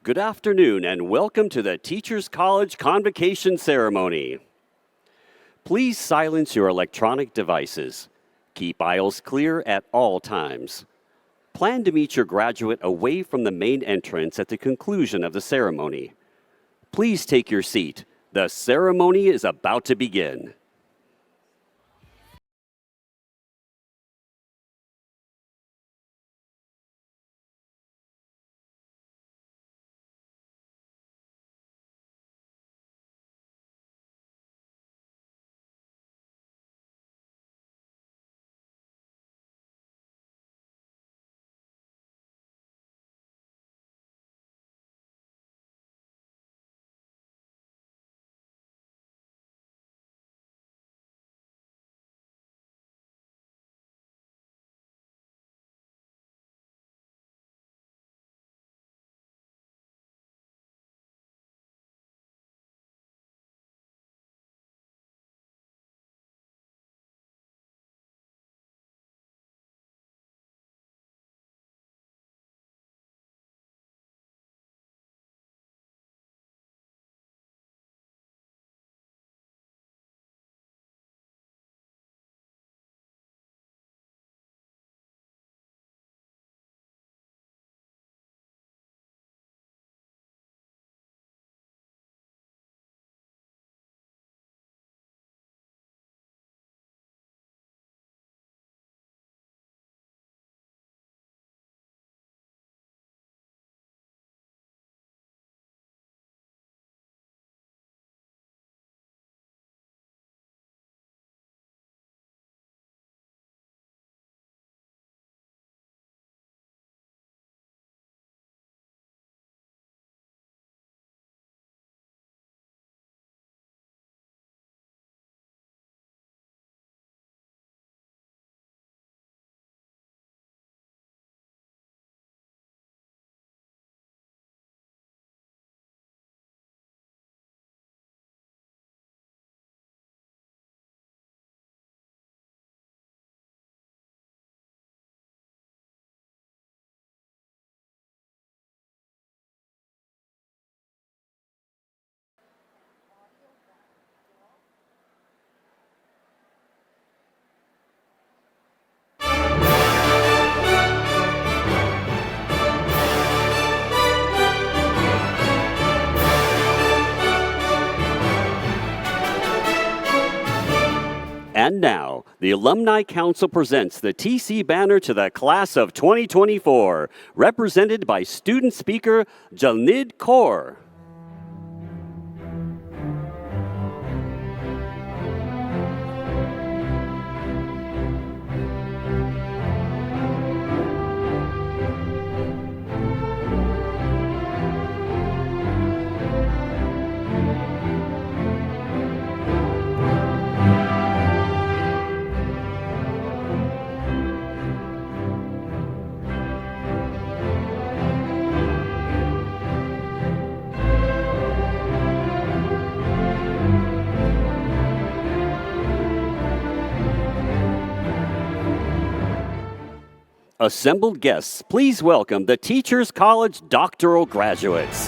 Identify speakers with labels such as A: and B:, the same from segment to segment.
A: Good afternoon and welcome to the Teachers College Convocation Ceremony. Please silence your electronic devices. Keep aisles clear at all times. Plan to meet your graduate away from the main entrance at the conclusion of the ceremony. Please take your seat. The ceremony is about to begin. And now, the Alumni Council presents the TC banner to the class of 2024, represented by student speaker Jalnid Kaur. Assembled guests, please welcome the Teachers College Doctoral Graduates.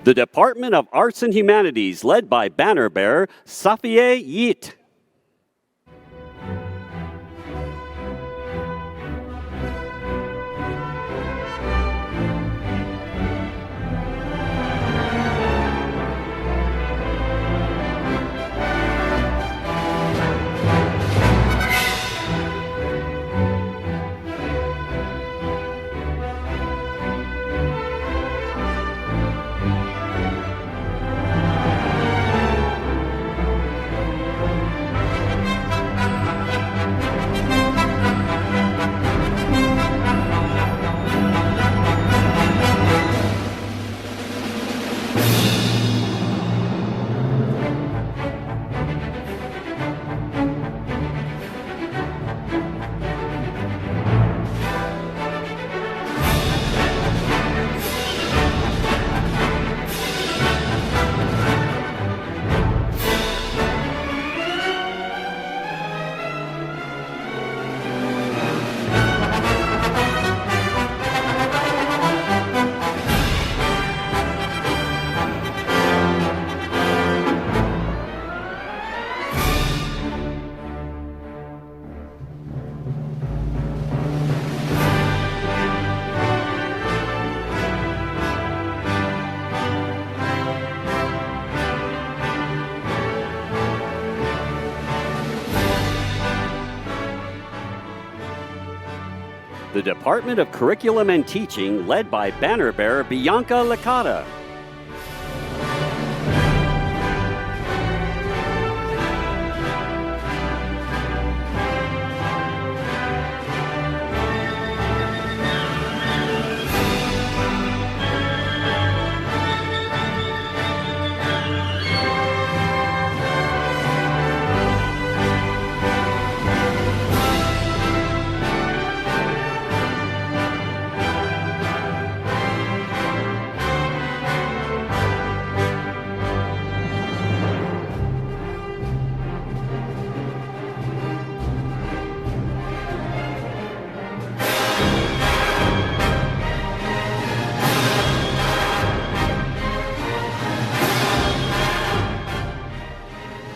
A: The Department of Arts and Humanities, led by banner bearer Safiye Yit. The Department of Curriculum and Teaching, led by banner bearer Bianca Licata.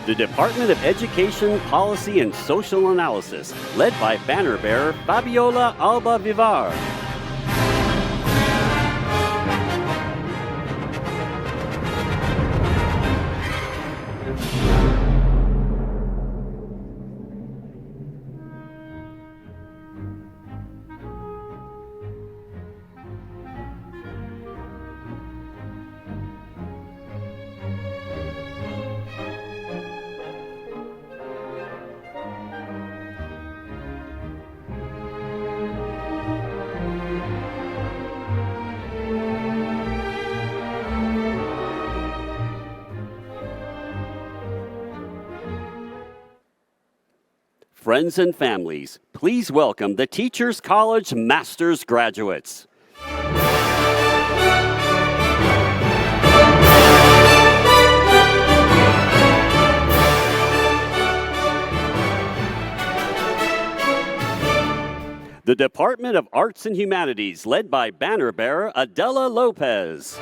A: The Department of Education, Policy, and Social Analysis, led by banner bearer Fabiola Alba Vivar. Friends and families, please welcome the Teachers College Masters graduates. The Department of Arts and Humanities, led by banner bearer Adela Lopez.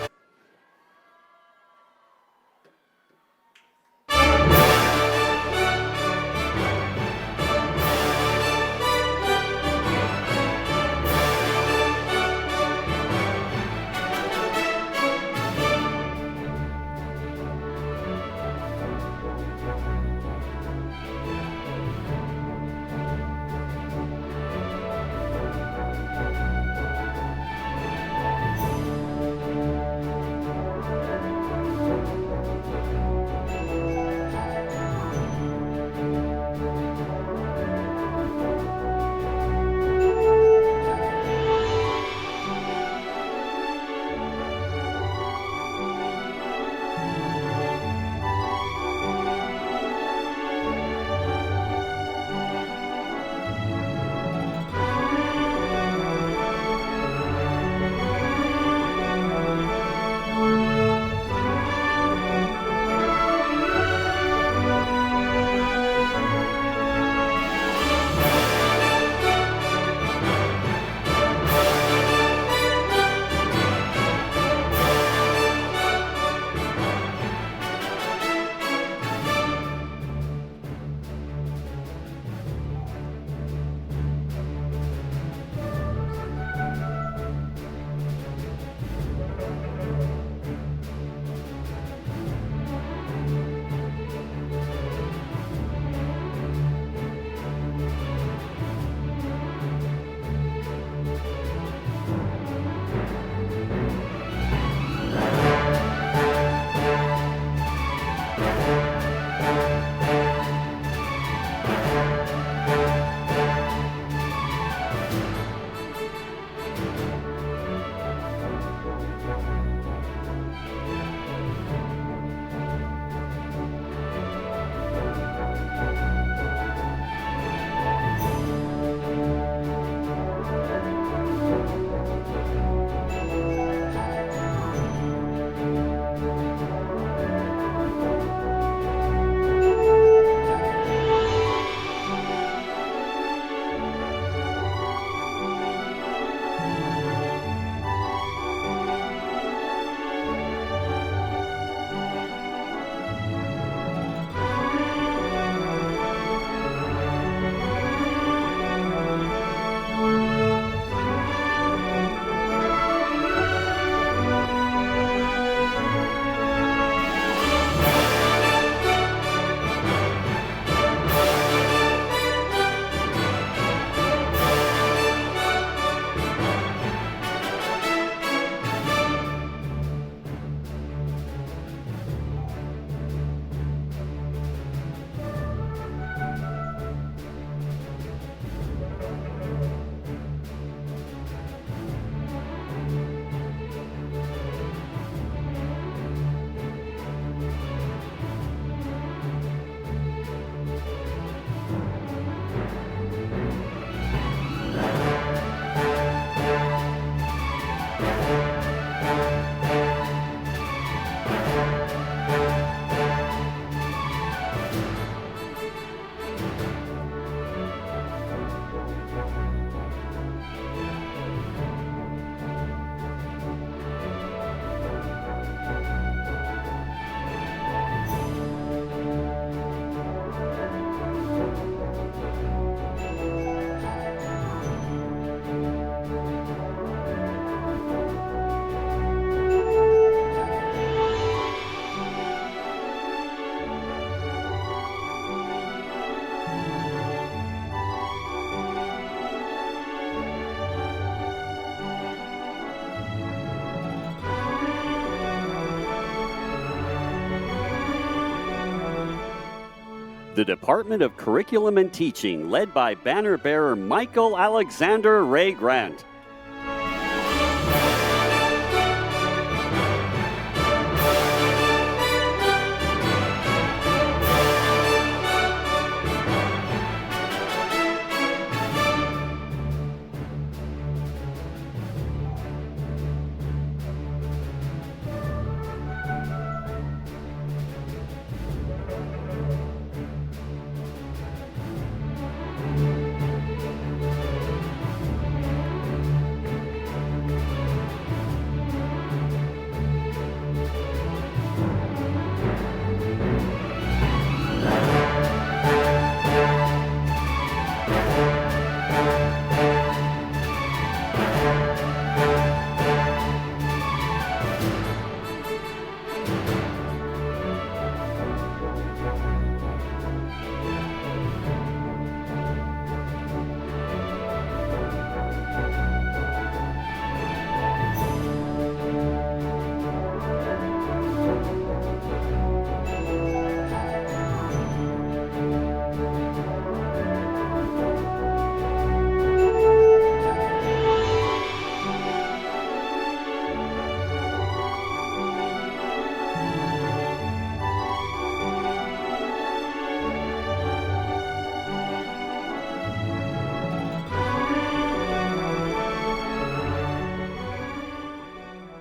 A: The Department of Curriculum and Teaching, led by banner bearer Michael Alexander Ray Grant.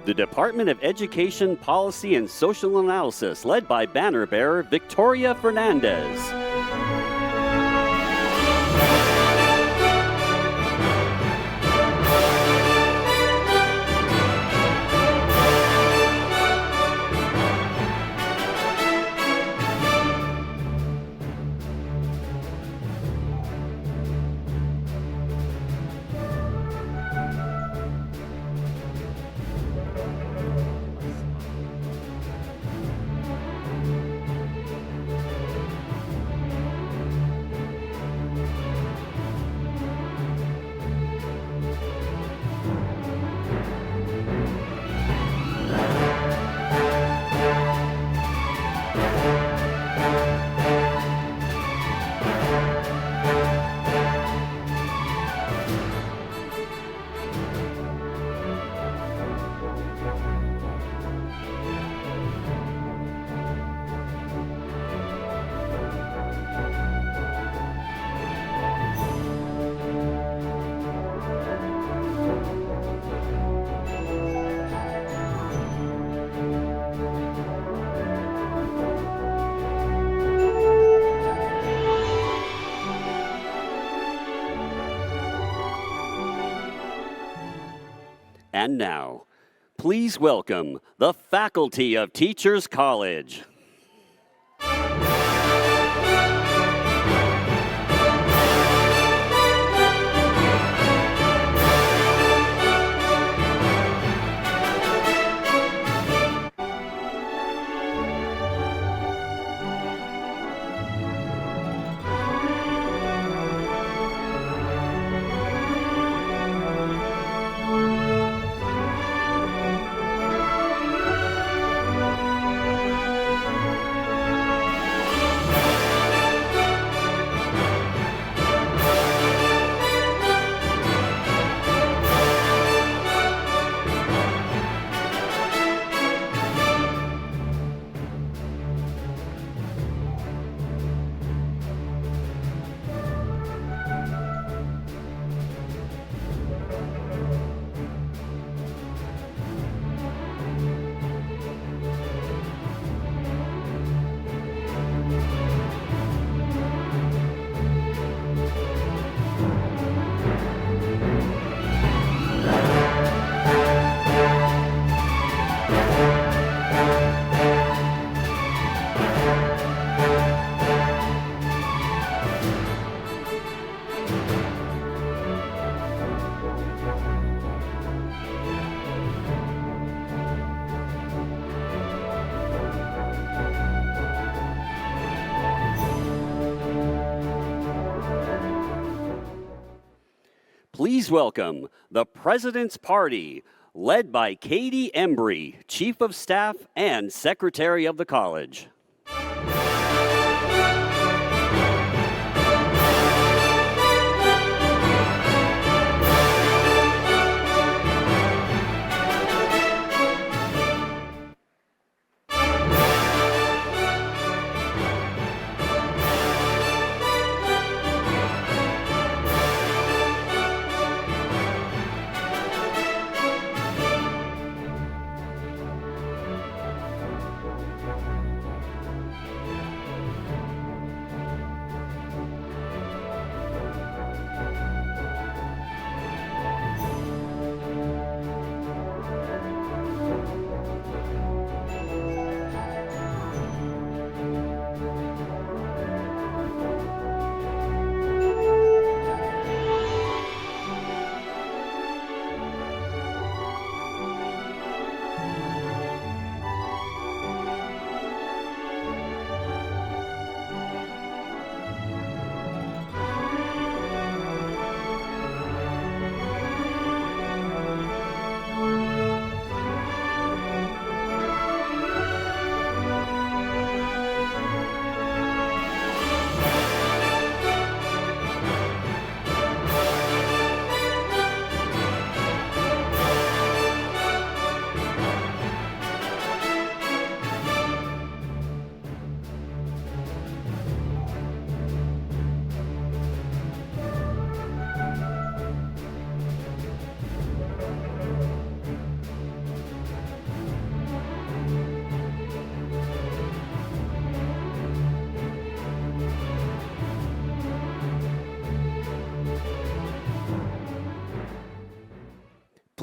A: The Department of Education, Policy, and Social Analysis, led by banner bearer Victoria Fernandez. And now, please welcome the faculty of Teachers College. Please welcome the President's Party, led by Katie Embry, Chief of Staff and Secretary of the College.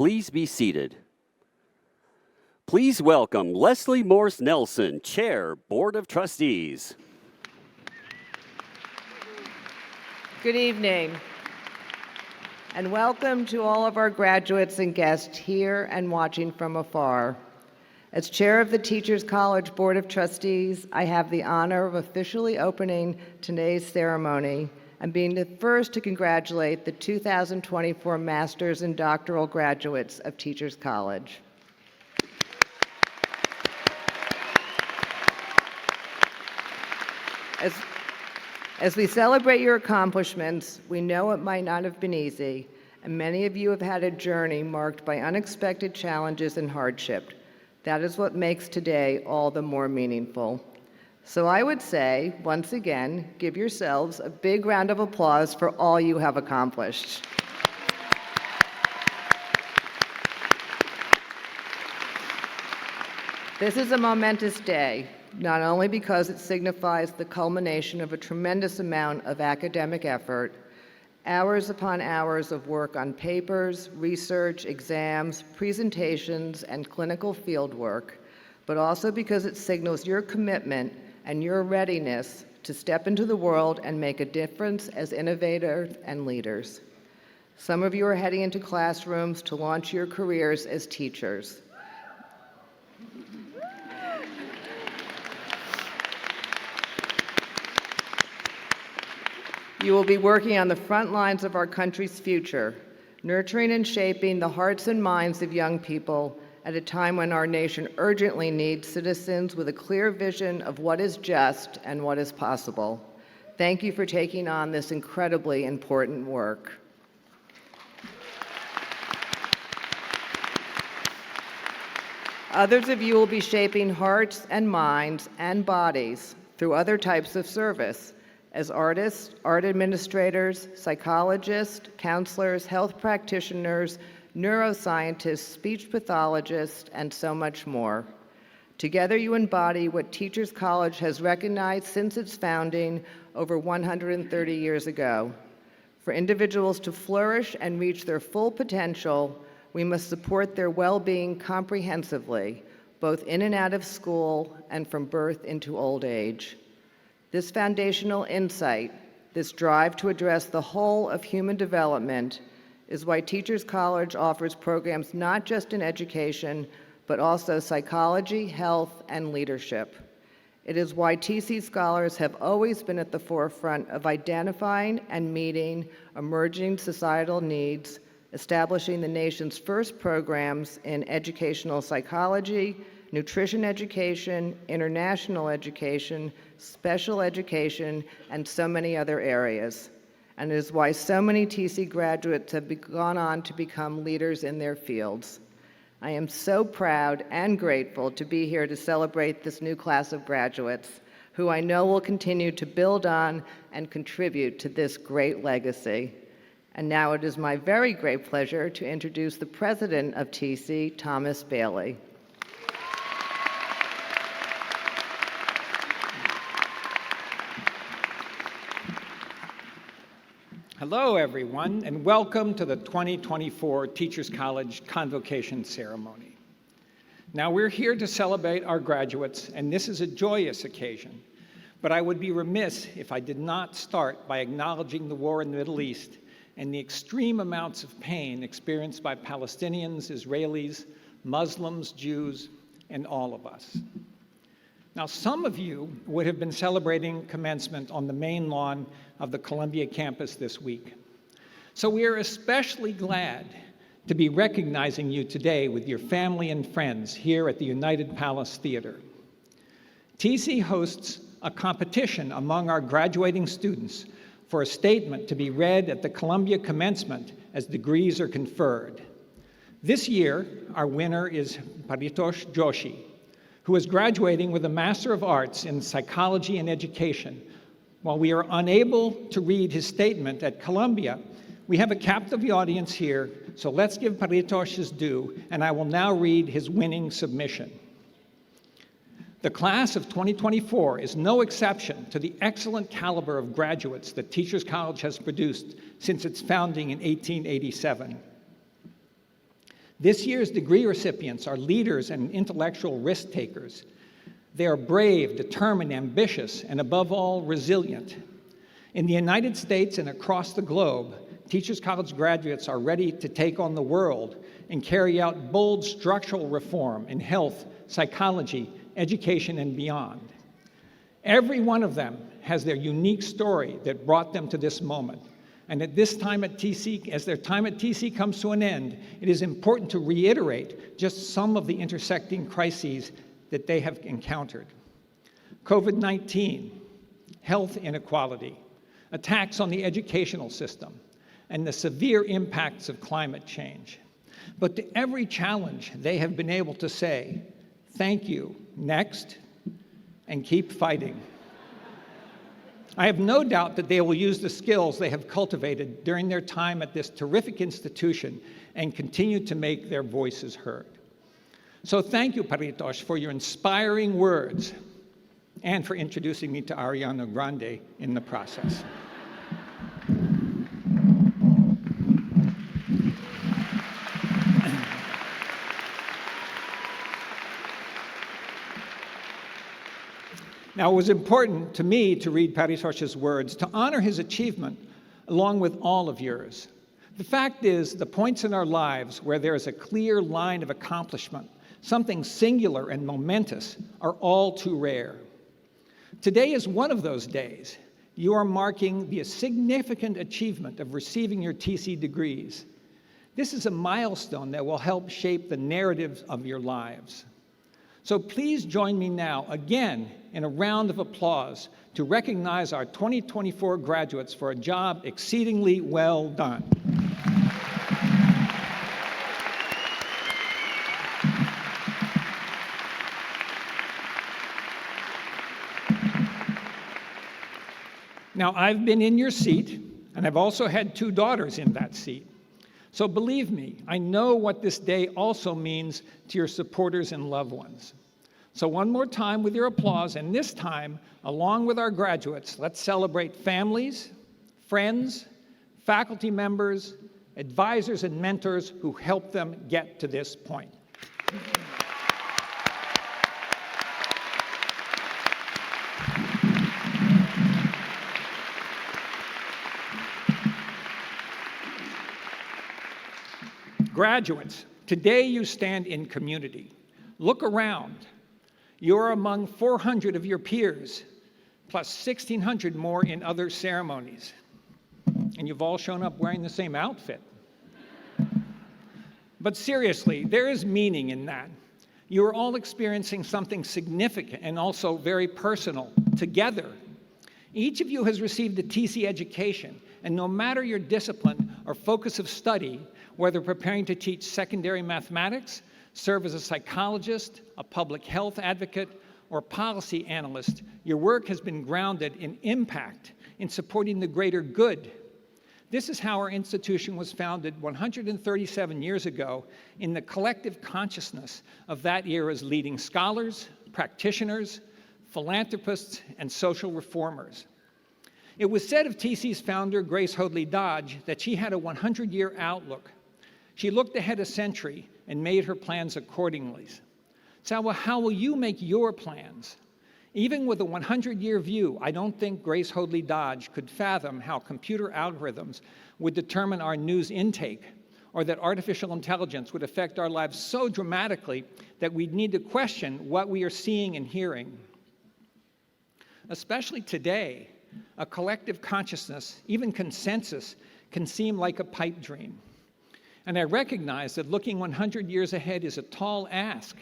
A: Please be seated. Please welcome Leslie Morse Nelson, Chair, Board of Trustees.
B: Good evening, and welcome to all of our graduates and guests here and watching from afar. As Chair of the Teachers College Board of Trustees, I have the honor of officially opening today's ceremony and being the first to congratulate the 2024 Masters and Doctoral Graduates of Teachers College. As we celebrate your accomplishments, we know it might not have been easy, and many of you have had a journey marked by unexpected challenges and hardship. That is what makes today all the more meaningful. So I would say, once again, give yourselves a big round of applause for all you have accomplished. This is a momentous day, not only because it signifies the culmination of a tremendous amount of academic effort, hours upon hours of work on papers, research, exams, presentations, and clinical field work, but also because it signals your commitment and your readiness to step into the world and make a difference as innovators and leaders. Some of you are heading into classrooms to launch your careers as teachers. You will be working on the front lines of our country's future, nurturing and shaping the hearts and minds of young people at a time when our nation urgently needs citizens with a clear vision of what is just and what is possible. Thank you for taking on this incredibly important work. Others of you will be shaping hearts and minds and bodies through other types of service as artists, art administrators, psychologists, counselors, health practitioners, neuroscientists, speech pathologists, and so much more. Together you embody what Teachers College has recognized since its founding over 130 years ago. For individuals to flourish and reach their full potential, we must support their well-being comprehensively, both in and out of school and from birth into old age. This foundational insight, this drive to address the whole of human development, is why Teachers College offers programs not just in education, but also psychology, health, and leadership. It is why TC scholars have always been at the forefront of identifying and meeting emerging societal needs, establishing the nation's first programs in educational psychology, nutrition education, international education, special education, and so many other areas. And it is why so many TC graduates have gone on to become leaders in their fields. I am so proud and grateful to be here to celebrate this new class of graduates, who I know will continue to build on and contribute to this great legacy. And now it is my very great pleasure to introduce the president of TC, Thomas Bailey.
C: Hello, everyone, and welcome to the 2024 Teachers College Convocation Ceremony. Now, we're here to celebrate our graduates, and this is a joyous occasion. But I would be remiss if I did not start by acknowledging the war in the Middle East and the extreme amounts of pain experienced by Palestinians, Israelis, Muslims, Jews, and all of us. Now, some of you would have been celebrating commencement on the main lawn of the Columbia campus this week. So we are especially glad to be recognizing you today with your family and friends here at the United Palace Theater. TC hosts a competition among our graduating students for a statement to be read at the Columbia commencement as degrees are conferred. This year, our winner is Paritosh Joshi, who is graduating with a Master of Arts in Psychology and Education. While we are unable to read his statement at Columbia, we have a captive audience here, so let's give Paritosh his due, and I will now read his winning submission. The class of 2024 is no exception to the excellent caliber of graduates that Teachers College has produced since its founding in 1887. This year's degree recipients are leaders and intellectual risk takers. They are brave, determined, ambitious, and above all, resilient. In the United States and across the globe, Teachers College graduates are ready to take on the world and carry out bold structural reform in health, psychology, education, and beyond. Every one of them has their unique story that brought them to this moment. And at this time at TC, as their time at TC comes to an end, it is important to reiterate just some of the intersecting crises that they have encountered. COVID-19, health inequality, attacks on the educational system, and the severe impacts of climate change. But to every challenge, they have been able to say, thank you, next, and keep fighting. I have no doubt that they will use the skills they have cultivated during their time at this terrific institution and continue to make their voices heard. So thank you, Paritos, for your inspiring words and for introducing me to Ariana Grande in the process. Now, it was important to me to read Parisos's words to honor his achievement along with all of yours. The fact is, the points in our lives where there is a clear line of accomplishment, something singular and momentous, are all too rare. Today is one of those days. You are marking the significant achievement of receiving your TC degrees. This is a milestone that will help shape the narratives of your lives. So please join me now, again, in a round of applause to recognize our 2024 graduates for a job exceedingly well done. Now, I've been in your seat, and I've also had 2 daughters in that seat. So believe me, I know what this day also means to your supporters and loved ones. So one more time with your applause, and this time, along with our graduates, let's celebrate families, friends, faculty members, advisors, and mentors who helped them get to this point. Graduates, today you stand in community. Look around. You're among 400 of your peers, plus 1,600 more in other ceremonies. And you've all shown up wearing the same outfit. But seriously, there is meaning in that. You are all experiencing something significant and also very personal together. Each of you has received a TC education, and no matter your discipline or focus of study, whether preparing to teach secondary mathematics, serve as a psychologist, a public health advocate, or policy analyst, your work has been grounded in impact, in supporting the greater good. This is how our institution was founded 137 years ago in the collective consciousness of that era's leading scholars, practitioners, philanthropists, and social reformers. It was said of TC's founder, Grace Hoadley Dodge, that she had a 100-year outlook. She looked ahead a century and made her plans accordingly. So how will you make your plans? Even with a 100-year view, I don't think Grace Hoadley Dodge could fathom how computer algorithms would determine our news intake, or that artificial intelligence would affect our lives so dramatically that we'd need to question what we are seeing and hearing. Especially today, a collective consciousness, even consensus, can seem like a pipe dream. And I recognize that looking 100 years ahead is a tall ask.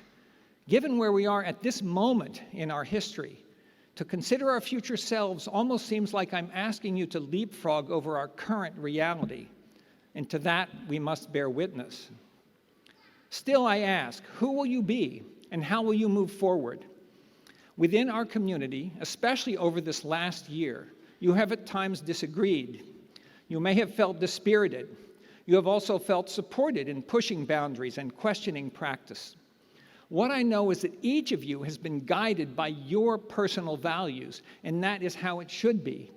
C: Given where we are at this moment in our history, to consider our future selves almost seems like I'm asking you to leapfrog over our current reality. And to that, we must bear witness. Still, I ask, who will you be and how will you move forward? Within our community, especially over this last year, you have at times disagreed. You may have felt dispirited. You have also felt supported in pushing boundaries and questioning practice. What I know is that each of you has been guided by your personal values, and that is how it should be.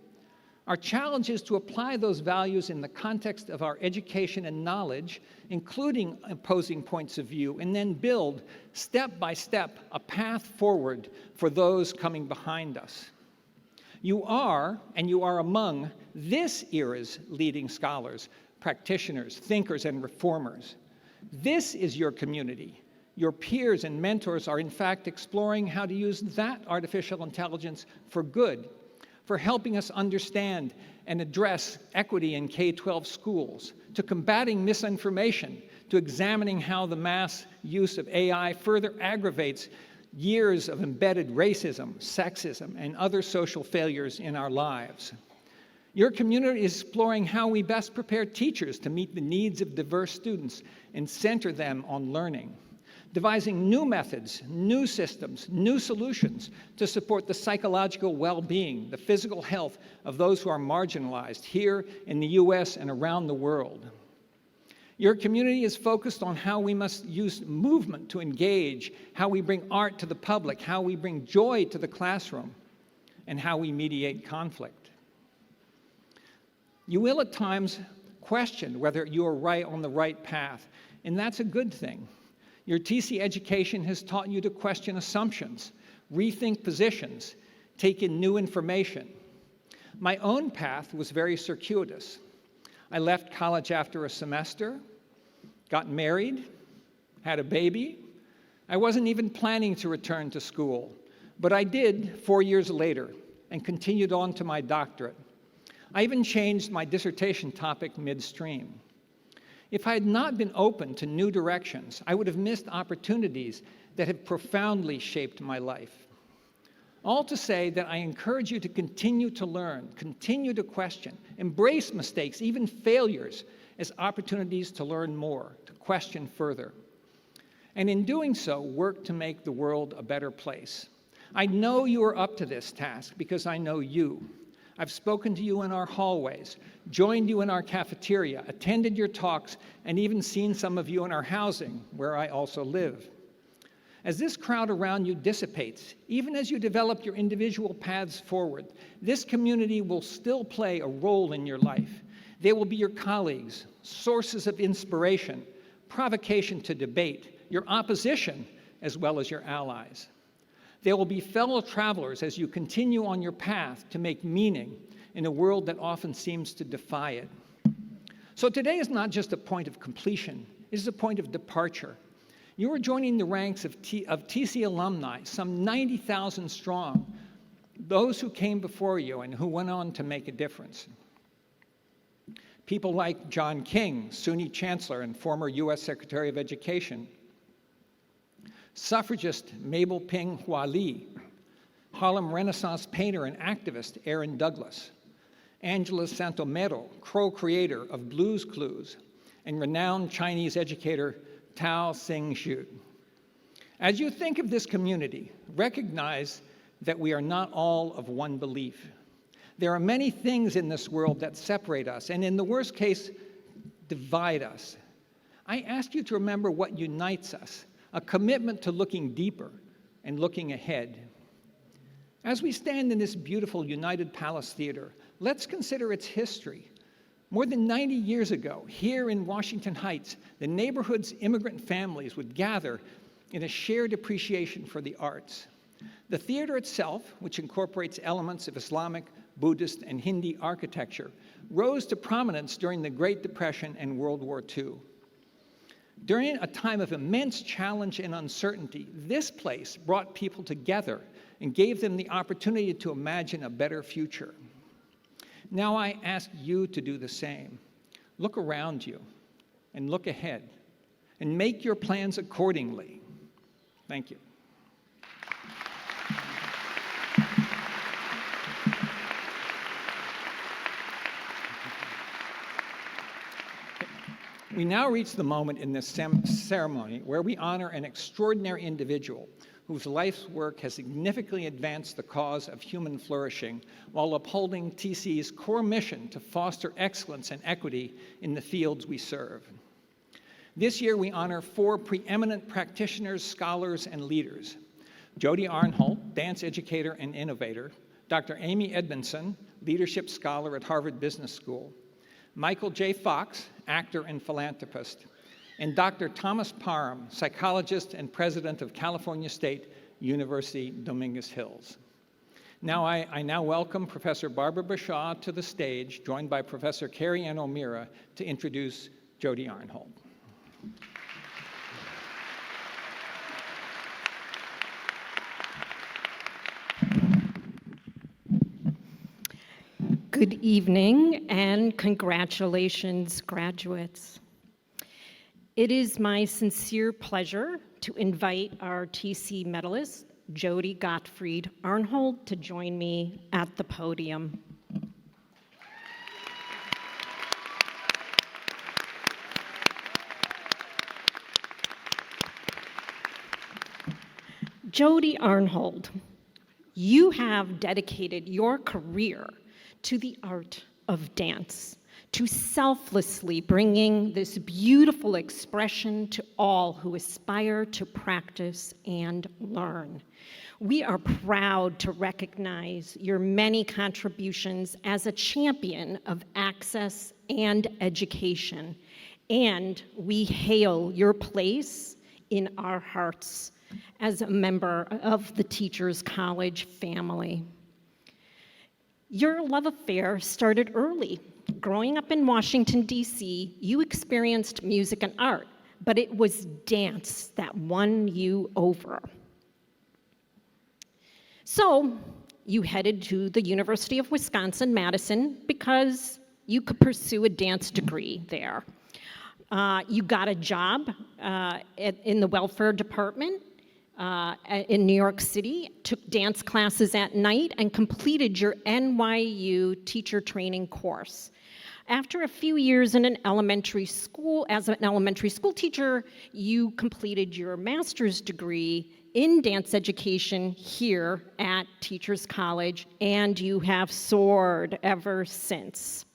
C: Our challenge is to apply those values in the context of our education and knowledge, including opposing points of view, and then build, step by step, a path forward for those coming behind us. You are, and you are among this era's leading scholars, practitioners, thinkers, and reformers. This is your community. Your peers and mentors are in fact exploring how to use that artificial intelligence for good, for helping us understand and address equity in K-12 schools, to combating misinformation, to examining how the mass use of AI further aggravates years of embedded racism, sexism, and other social failures in our lives. Your community is exploring how we best prepare teachers to meet the needs of diverse students and center them on learning, devising new methods, new systems, new solutions to support the psychological well-being, the physical health of those who are marginalized here in the US and around the world. Your community is focused on how we must use movement to engage, how we bring art to the public, how we bring joy to the classroom, and how we mediate conflict. You will at times question whether you are on the right path, and that's a good thing. Your TC education has taught you to question assumptions, rethink positions, take in new information. My own path was very circuitous. I left college after a semester, got married, had a baby. I wasn't even planning to return to school, but I did 4 years later and continued on to my doctorate. I even changed my dissertation topic midstream. If I had not been open to new directions, I would have missed opportunities that have profoundly shaped my life. All to say that I encourage you to continue to learn, continue to question, embrace mistakes, even failures, as opportunities to learn more, to question further. And in doing so, work to make the world a better place. I know you are up to this task because I know you. I've spoken to you in our hallways, joined you in our cafeteria, attended your talks, and even seen some of you in our housing, where I also live. As this crowd around you dissipates, even as you develop your individual paths forward, this community will still play a role in your life. They will be your colleagues, sources of inspiration, provocation to debate, your opposition, as well as your allies. They will be fellow travelers as you continue on your path to make meaning in a world that often seems to defy it. So today is not just a point of completion, it is a point of departure. You are joining the ranks of TC alumni, some 90,000 strong, those who came before you and who went on to make a difference. People like John King, SUNY Chancellor and former US Secretary of Education, suffragist Mabel Ping Hua Lee, Harlem Renaissance painter and activist Aaron Douglas, Angela Santomero, co-creator of Blues Clues, and renowned Chinese educator Tao Xing-Xu. As you think of this community, recognize that we are not all of one belief. There are many things in this world that separate us, and in the worst case, divide us. I ask you to remember what unites us, a commitment to looking deeper and looking ahead. As we stand in this beautiful United Palace Theater, let's consider its history. More than 90 years ago, here in Washington Heights, the neighborhood's immigrant families would gather in a shared appreciation for the arts. The theater itself, which incorporates elements of Islamic, Buddhist, and Hindi architecture, rose to prominence during the Great Depression and World War II. During a time of immense challenge and uncertainty, this place brought people together and gave them the opportunity to imagine a better future. Now I ask you to do the same. Look around you and look ahead and make your plans accordingly. Thank you. We now reach the moment in this ceremony where we honor an extraordinary individual whose life's work has significantly advanced the cause of human flourishing while upholding TC's core mission to foster excellence and equity in the fields we serve. This year, we honor 4 preeminent practitioners, scholars, and leaders: Jody Arnholt, dance educator and innovator; Dr. Amy Edmondson, Leadership Scholar at Harvard Business School, Michael J. Fox, actor and philanthropist, and Dr. Thomas Parham, psychologist and president of California State University, Dominguez Hills. Now I now welcome Professor Barbara Bashaw to the stage, joined by Professor Carrie Ann O'Meara, to introduce Jody Arnhold.
D: Good evening and congratulations, graduates. It is my sincere pleasure to invite our TC medalist, Jody Gottfried Arnhold, to join me at the podium. Jody Arnhold, you have dedicated your career to the art of dance, to selflessly bringing this beautiful expression to all who aspire to practice and learn. We are proud to recognize your many contributions as a champion of access and education, and we hail your place in our hearts as a member of the Teachers College family. Your love affair started early. Growing up in Washington, D.C., you experienced music and art, but it was dance that won you over. So you headed to the University of Wisconsin-Madison because you could pursue a dance degree there. You got a job in the welfare department in New York City, took dance classes at night, and completed your NYU teacher training course. After a few years in an elementary school, as an elementary school teacher, you completed your master's degree in dance education here at Teachers College, and you have soared ever since.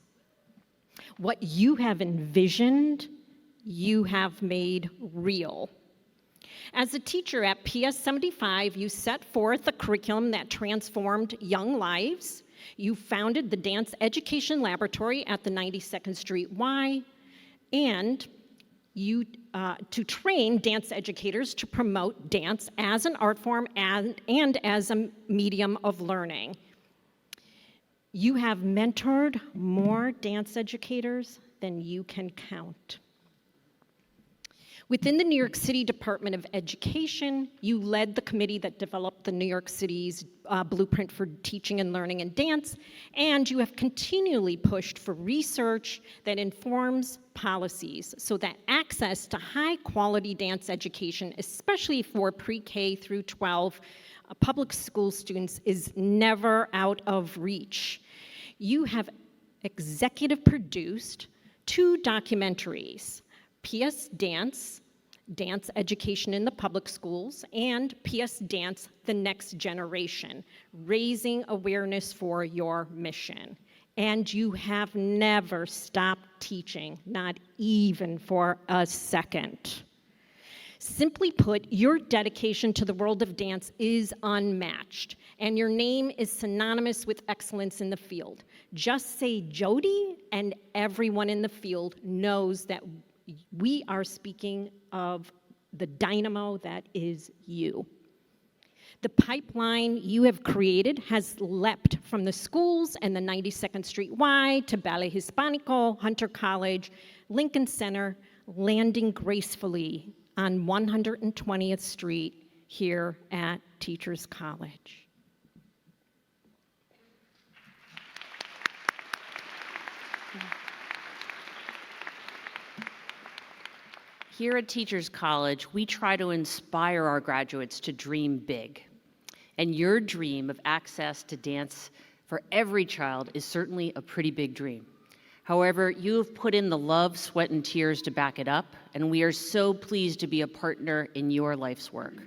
D: What you have envisioned, you have made real. As a teacher at PS 75, you set forth a curriculum that transformed young lives. You founded the Dance Education Laboratory at the 92nd Street Y, and you to train dance educators to promote dance as an art form and as a medium of learning. You have mentored more dance educators than you can count. Within the New York City Department of Education, you led the committee that developed the New York City's blueprint for teaching and learning in dance, and you have continually pushed for research that informs policies so that access to high-quality dance education, especially for pre-K through 12 public school students, is never out of reach. You have executive produced 2 documentaries, PS Dance, Dance Education in the Public Schools, and PS Dance, The Next Generation, raising awareness for your mission. And you have never stopped teaching, not even for a second. Simply put, your dedication to the world of dance is unmatched, and your name is synonymous with excellence in the field. Just say Jody, and everyone in the field knows that we are speaking of the dynamo that is you. The pipeline you have created has leapt from the schools and the 92nd Street Y to Ballet Hispanico, Hunter College, Lincoln Center, landing gracefully on 120th Street here at Teachers College.
E: Here at Teachers College, we try to inspire our graduates to dream big. And your dream of access to dance for every child is certainly a pretty big dream. However, you have put in the love, sweat, and tears to back it up, and we are so pleased to be a partner in your life's work.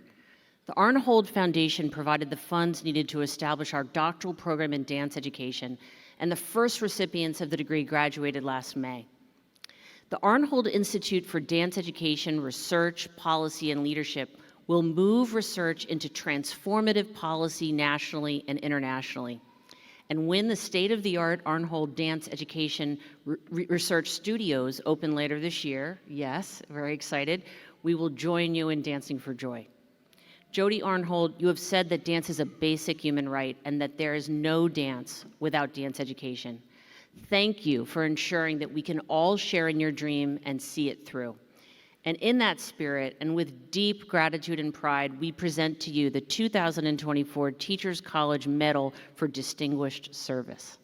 E: The Arnhold Foundation provided the funds needed to establish our doctoral program in dance education, and the first recipients of the degree graduated last May. The Arnhold Institute for Dance Education, Research, Policy, and Leadership will move research into transformative policy nationally and internationally. And when the state-of-the-art Arnhold Dance Education Research Studios open later this year, yes, very excited, we will join you in dancing for joy. Jody Arnhold, you have said that dance is a basic human right and that there is no dance without dance education. Thank you for ensuring that we can all share in your dream and see it through. And in that spirit, and with deep gratitude and pride, we present to you the 2024 Teachers College Medal for Distinguished Service.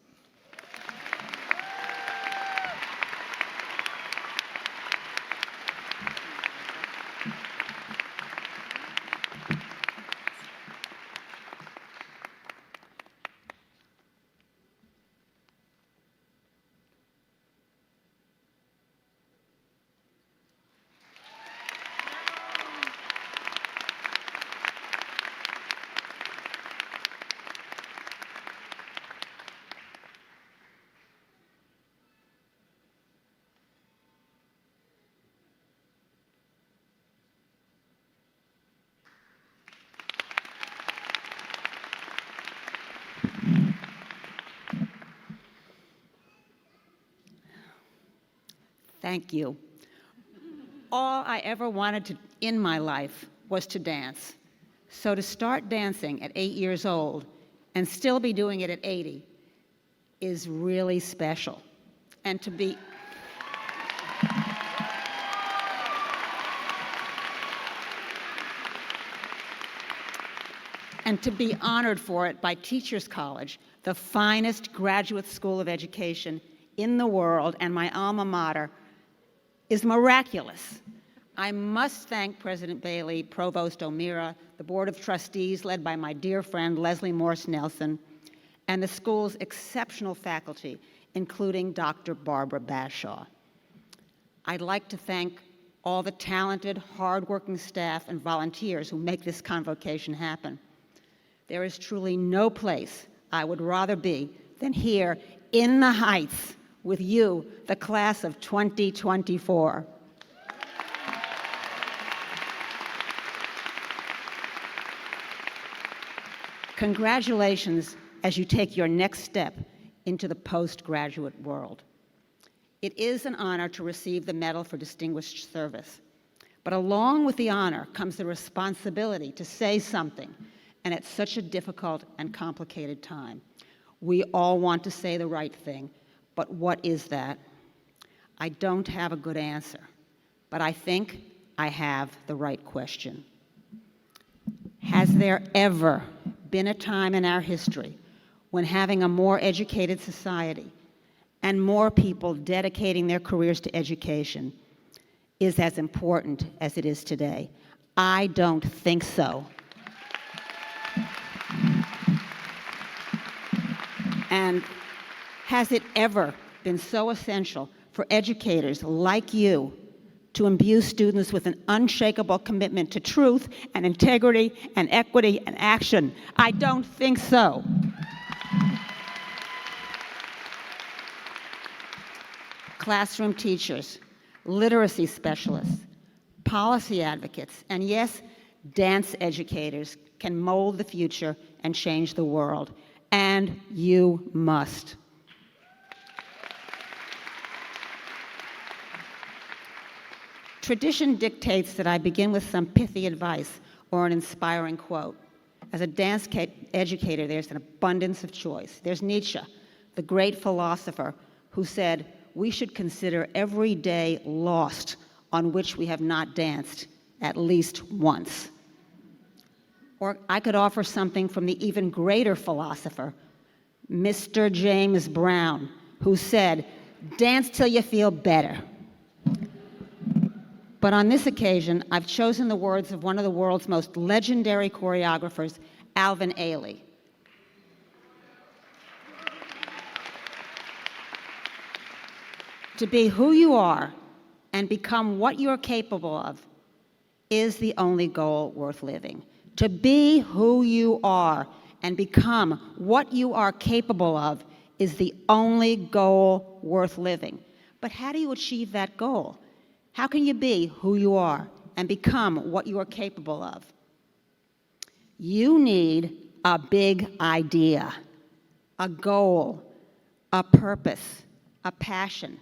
F: Thank you. All I ever wanted in my life was to dance. So to start dancing at 8 years old and still be doing it at 80 is really special. And to be honored for it by Teachers College, the finest graduate school of education in the world, and my alma mater, is miraculous. I must thank President Bailey, Provost O'Meara, the Board of Trustees led by my dear friend Leslie Morse Nelson, and the school's exceptional faculty, including Dr. Barbara Bashaw. I'd like to thank all the talented, hardworking staff and volunteers who make this convocation happen. There is truly no place I would rather be than here in the Heights with you, the class of 2024. Congratulations as you take your next step into the postgraduate world. It is an honor to receive the Medal for Distinguished Service, but along with the honor comes the responsibility to say something, and at such a difficult and complicated time. We all want to say the right thing, but what is that? I don't have a good answer, but I think I have the right question. Has there ever been a time in our history when having a more educated society and more people dedicating their careers to education is as important as it is today? I don't think so. And has it ever been so essential for educators like you to imbue students with an unshakable commitment to truth and integrity and equity and action? I don't think so. Classroom teachers, literacy specialists, policy advocates, and yes, dance educators can mold the future and change the world. And you must. Tradition dictates that I begin with some pithy advice or an inspiring quote. As a dance educator, there's an abundance of choice. There's Nietzsche, the great philosopher, who said, we should consider every day lost on which we have not danced at least once. Or I could offer something from the even greater philosopher, Mr. James Brown, who said, dance till you feel better. But on this occasion, I've chosen the words of one of the world's most legendary choreographers, Alvin Ailey. To be who you are and become what you're capable of is the only goal worth living. To be who you are and become what you are capable of is the only goal worth living. But how do you achieve that goal? How can you be who you are and become what you are capable of? You need a big idea. a goal, a purpose, a passion.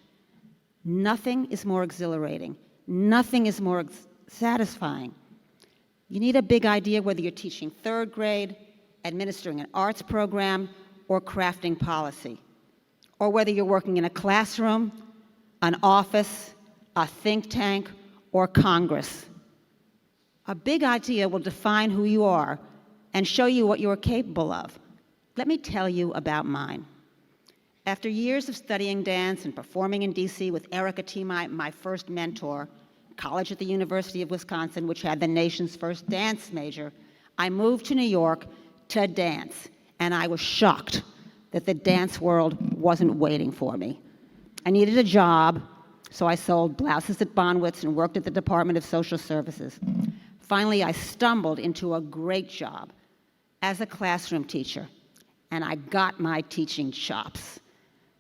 F: Nothing is more exhilarating. Nothing is more satisfying. You need a big idea whether you're teaching third grade, administering an arts program, or crafting policy, or whether you're working in a classroom, an office, a think tank, or Congress. A big idea will define who you are and show you what you are capable of. Let me tell you about mine. After years of studying dance and performing in DC with Erica T., my first mentor, college at the University of Wisconsin, which had the nation's first dance major, I moved to New York to dance, and I was shocked that the dance world wasn't waiting for me. I needed a job, so I sold blouses at Bonwitz and worked at the Department of Social Services. Finally, I stumbled into a great job as a classroom teacher, and I got my teaching chops.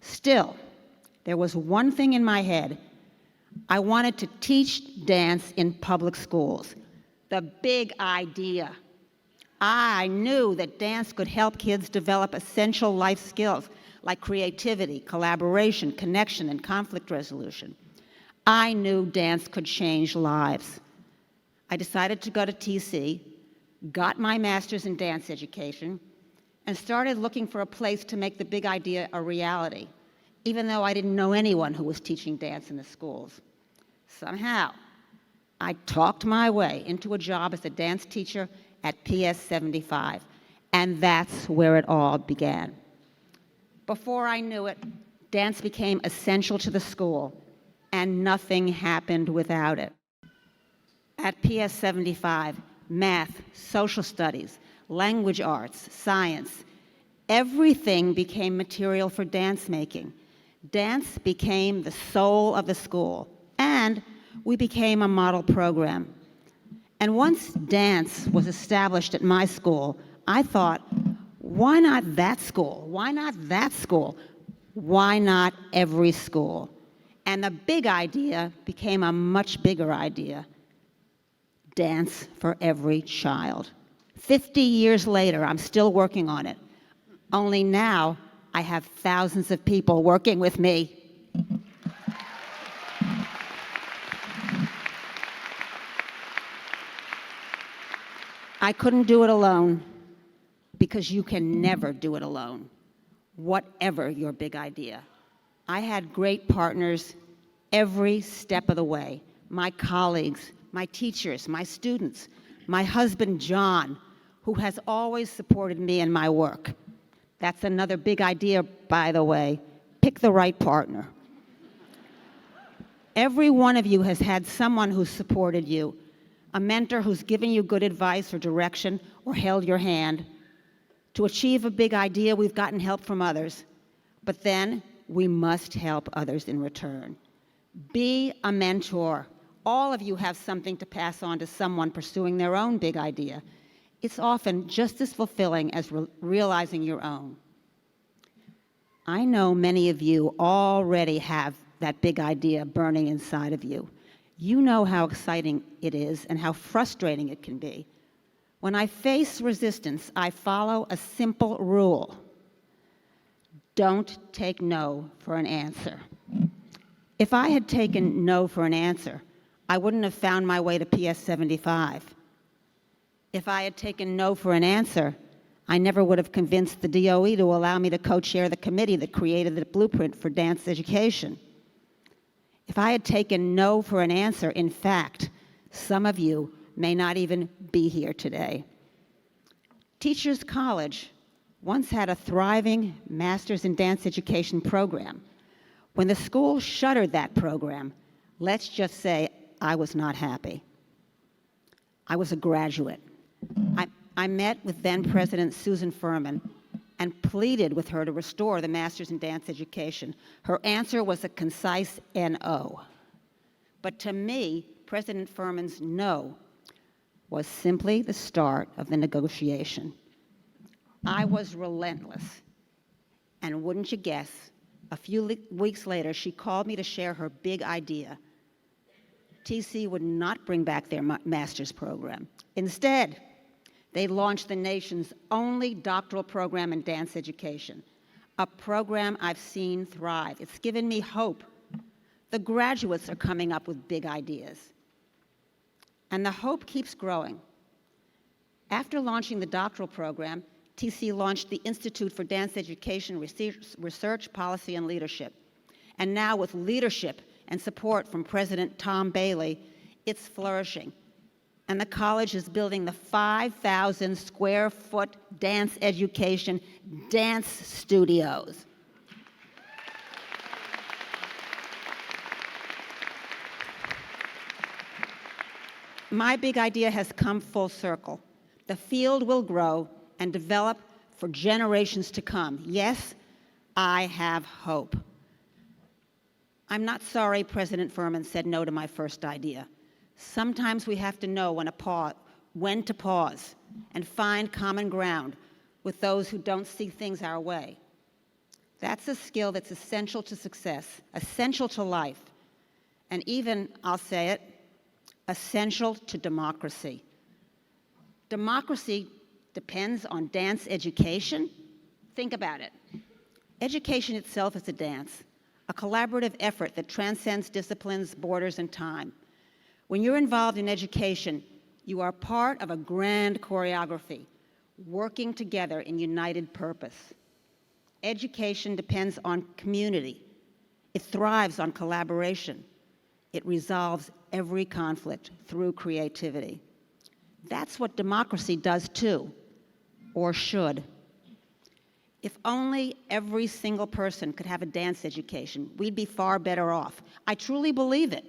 F: Still, there was one thing in my head. I wanted to teach dance in public schools. The big idea. I knew that dance could help kids develop essential life skills like creativity, collaboration, connection, and conflict resolution. I knew dance could change lives. I decided to go to TC, got my master's in dance education, and started looking for a place to make the big idea a reality, even though I didn't know anyone who was teaching dance in the schools. Somehow, I talked my way into a job as a dance teacher at PS 75, and that's where it all began. Before I knew it, dance became essential to the school, and nothing happened without it. At PS 75, math, social studies, language arts, science, everything became material for dance making. Dance became the soul of the school, and we became a model program. And once dance was established at my school, I thought, why not that school? Why not that school? Why not every school? And the big idea became a much bigger idea. Dance for every child. 50 years later, I'm still working on it. Only now, I have thousands of people working with me. I couldn't do it alone, because you can never do it alone, whatever your big idea. I had great partners every step of the way. My colleagues, my teachers, my students, my husband, John, who has always supported me in my work. That's another big idea, by the way. Pick the right partner. Every one of you has had someone who's supported you, a mentor who's given you good advice or direction or held your hand. To achieve a big idea, we've gotten help from others, but then we must help others in return. Be a mentor. All of you have something to pass on to someone pursuing their own big idea. It's often just as fulfilling as realizing your own. I know many of you already have that big idea burning inside of you. You know how exciting it is and how frustrating it can be. When I face resistance, I follow a simple rule. Don't take no for an answer. If I had taken no for an answer, I wouldn't have found my way to PS 75. If I had taken no for an answer, I never would have convinced the DOE to allow me to co-chair the committee that created the blueprint for dance education. If I had taken no for an answer, in fact, some of you may not even be here today. Teachers College once had a thriving Masters in Dance Education program. When the school shuttered that program, let's just say I was not happy. I was a graduate. I met with then President Susan Furman and pleaded with her to restore the Masters in Dance Education. Her answer was a concise no. But to me, President Furman's no was simply the start of the negotiation. I was relentless. And wouldn't you guess, a few weeks later, she called me to share her big idea. TC would not bring back their master's program. Instead, they launched the nation's only doctoral program in dance education. a program I've seen thrive. It's given me hope. The graduates are coming up with big ideas. And the hope keeps growing. After launching the doctoral program, TC launched the Institute for Dance Education Research, Policy, and Leadership. And now with leadership and support from President Tom Bailey, it's flourishing. And the college is building the 5,000 square foot dance education dance studios. My big idea has come full circle. The field will grow and develop for generations to come. Yes, I have hope. I'm not sorry President Furman said no to my first idea. Sometimes we have to know when to pause and find common ground with those who don't see things our way. That's a skill that's essential to success, essential to life, and even, I'll say it, essential to democracy. Democracy depends on dance education. Think about it. Education itself is a dance, a collaborative effort that transcends disciplines, borders, and time. When you're involved in education, you are part of a grand choreography, working together in united purpose. Education depends on community. It thrives on collaboration. It resolves every conflict through creativity. That's what democracy does too, or should. If only every single person could have a dance education, we'd be far better off. I truly believe it.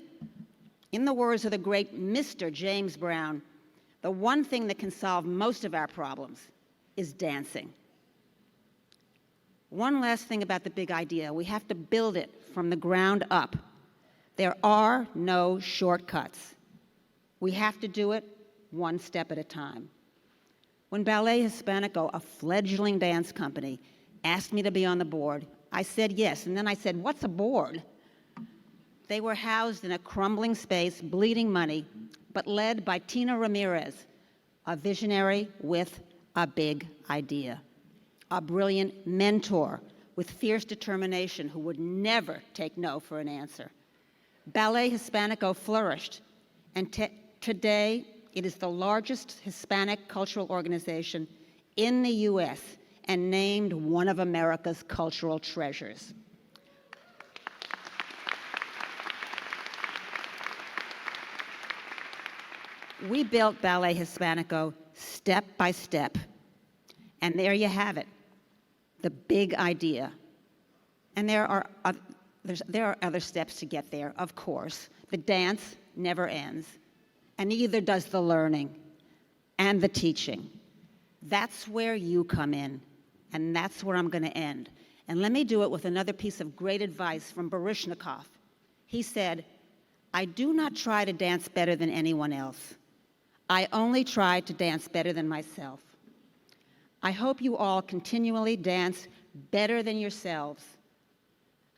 F: In the words of the great Mr. James Brown, the one thing that can solve most of our problems is dancing. One last thing about the big idea. We have to build it from the ground up. There are no shortcuts. We have to do it one step at a time. When Ballet Hispanico, a fledgling dance company, asked me to be on the board, I said yes, and then I said, "What's a board?" They were housed in a crumbling space, bleeding money, but led by Tina Ramirez, a visionary with a big idea, a brilliant mentor with fierce determination who would never take no for an answer. Ballet Hispanico flourished, and today it is the largest Hispanic cultural organization in the US and named one of America's cultural treasures. We built Ballet Hispanico step by step, and there you have it, the big idea. And there are other steps to get there, of course. The dance never ends, and neither does the learning and the teaching. That's where you come in, and that's where I'm going to end. And let me do it with another piece of great advice from Baryshnikov. He said, "I do not try to dance better than anyone else. I only try to dance better than myself." I hope you all continually dance better than yourselves.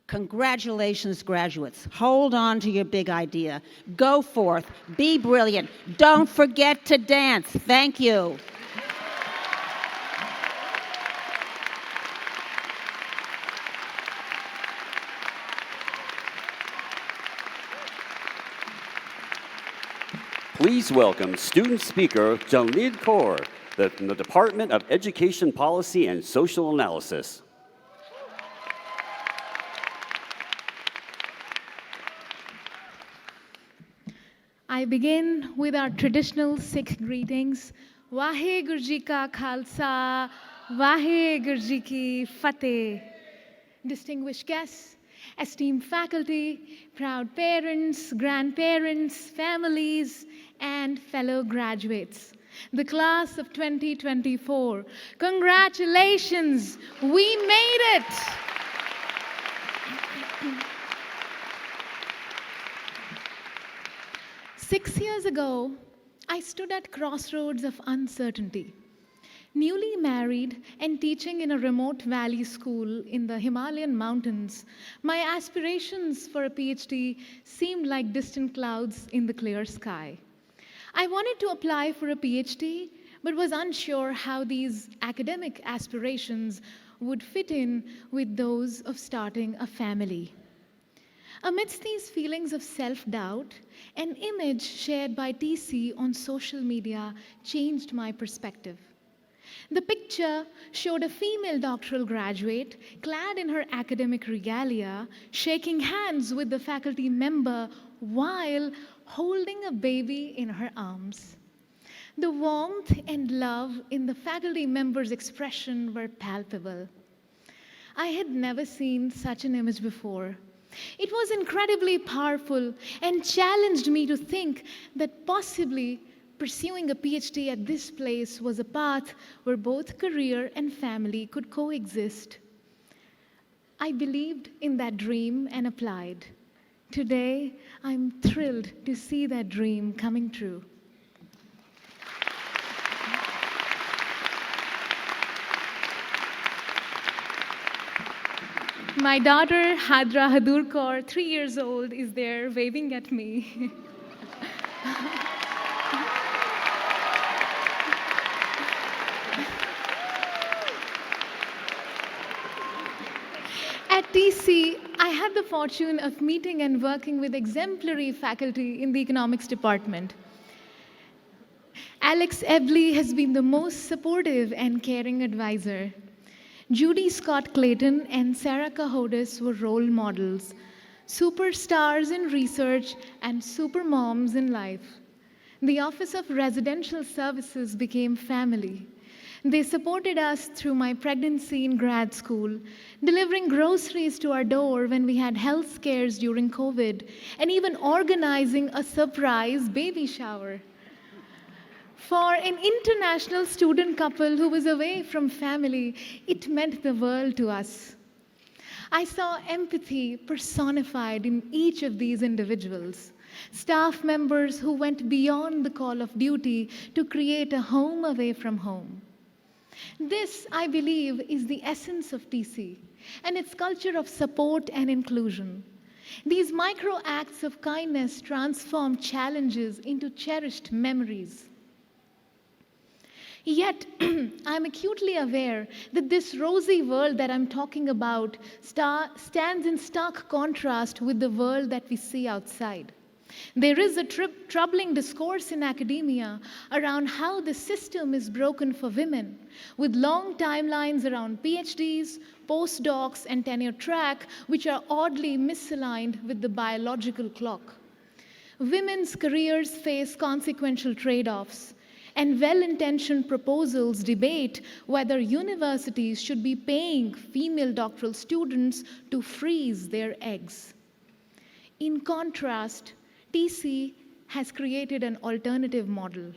F: Congratulations, graduates. Hold on to your big idea. Go forth. Be brilliant. Don't forget to dance. Thank you.
A: Please welcome student speaker Jalnid Kaur from the Department of Education Policy and Social Analysis.
G: I begin with our traditional Sikh greetings. Vaheguru Ji Ka Khalsa, Vaheguru Ji Ki Fateh. Distinguished guests, esteemed faculty, proud parents, grandparents, families, and fellow graduates. The class of 2024, congratulations, we made it! Six years ago, I stood at crossroads of uncertainty. Newly married and teaching in a remote valley school in the Himalayan mountains, my aspirations for a PhD seemed like distant clouds in the clear sky. I wanted to apply for a PhD, but was unsure how these academic aspirations would fit in with those of starting a family. Amidst these feelings of self-doubt, an image shared by TC on social media changed my perspective. The picture showed a female doctoral graduate clad in her academic regalia, shaking hands with the faculty member while holding a baby in her arms. The warmth and love in the faculty member's expression were palpable. I had never seen such an image before. It was incredibly powerful and challenged me to think that possibly pursuing a PhD at this place was a path where both career and family could coexist. I believed in that dream and applied. Today, I'm thrilled to see that dream coming true. My daughter, Hadra Hadurkar, 3 years old, is there waving at me. At TC, I had the fortune of meeting and working with exemplary faculty in the economics department. Alex Ebley has been the most supportive and caring advisor. Judy Scott Clayton and Sarah Cahodes were role models, superstars in research and supermoms in life. The Office of Residential Services became family. They supported us through my pregnancy in grad school, delivering groceries to our door when we had health scares during COVID, and even organizing a surprise baby shower. For an international student couple who was away from family, it meant the world to us. I saw empathy personified in each of these individuals. Staff members who went beyond the call of duty to create a home away from home. This, I believe, is the essence of TC and its culture of support and inclusion. These micro acts of kindness transform challenges into cherished memories. Yet, I'm acutely aware that this rosy world that I'm talking about stands in stark contrast with the world that we see outside. There is a troubling discourse in academia around how the system is broken for women, with long timelines around PhDs, postdocs, and tenure track, which are oddly misaligned with the biological clock. Women's careers face consequential trade-offs, and well-intentioned proposals debate whether universities should be paying female doctoral students to freeze their eggs. In contrast, TC has created an alternative model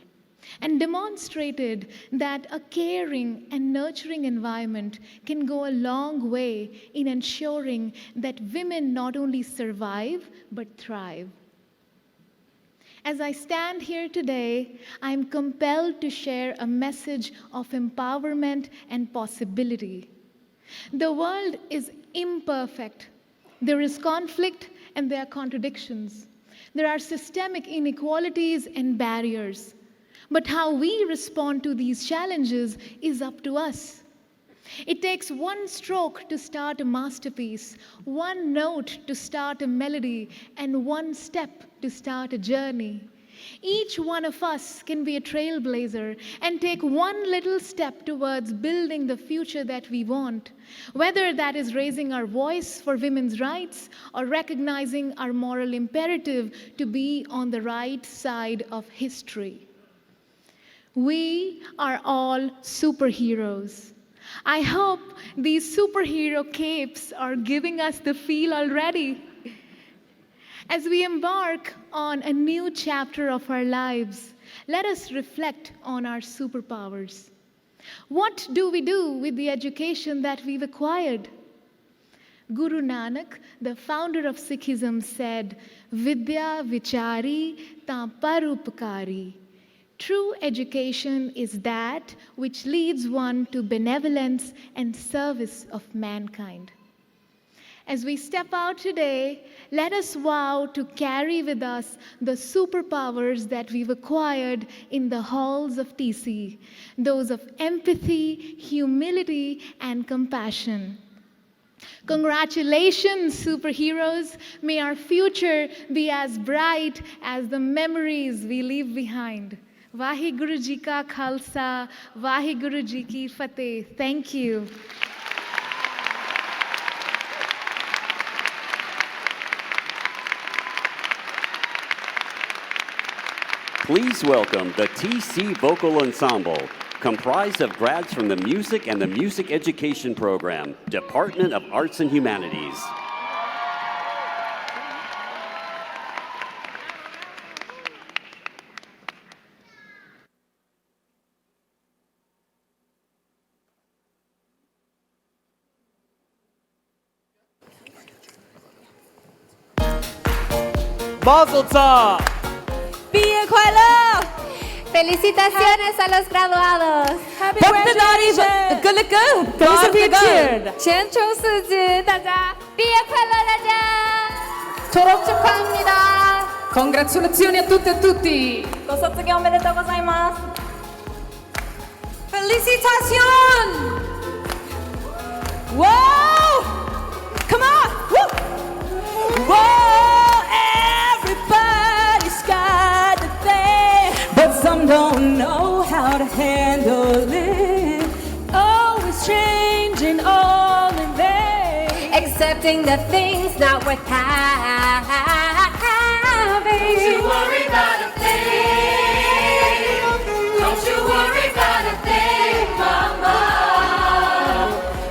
G: and demonstrated that a caring and nurturing environment can go a long way in ensuring that women not only survive, but thrive. As I stand here today, I am compelled to share a message of empowerment and possibility. The world is imperfect. There is conflict and there are contradictions. There are systemic inequalities and barriers. But how we respond to these challenges is up to us. It takes one stroke to start a masterpiece, one note to start a melody, and one step to start a journey. Each one of us can be a trailblazer and take one little step towards building the future that we want, whether that is raising our voice for women's rights or recognizing our moral imperative to be on the right side of history. We are all superheroes. I hope these superhero capes are giving us the feel already. As we embark on a new chapter of our lives, let us reflect on our superpowers. What do we do with the education that we've acquired? Guru Nanak, the founder of Sikhism, said, "Vidya vichari ta parupkari." True education is that which leads one to benevolence and service of mankind. As we step out today, let us vow to carry with us the superpowers that we've acquired in the halls of TC, those of empathy, humility, and compassion. Congratulations, superheroes. May our future be as bright as the memories we leave behind. Vaheguru Ji Ka Khalsa, Vaheguru Ji Ki Fateh. Thank you.
A: Please welcome the TC Vocal Ensemble, comprised of grads from the Music and the Music Education Program, Department of Arts and Humanities.
H: Mazel tov!
I: 毕业快乐 ！Felicitaciones a los graduados!
H: Happy graduation! Good, good! God be good!
I: 前程似锦，大家毕业快乐！大家 졸업 축하합니다!
H: Congratulazioni a tutte e tutti!
I: ご卒業おめでとうございます
H: Felicitación! Whoa! Come on! Woo! Whoa! Everybody's got a thing, but some don't know how to handle it. Always changing all in vain,
I: Accepting the things not worth having.
J: Don't you worry about a thing. Don't you worry about a thing, mama.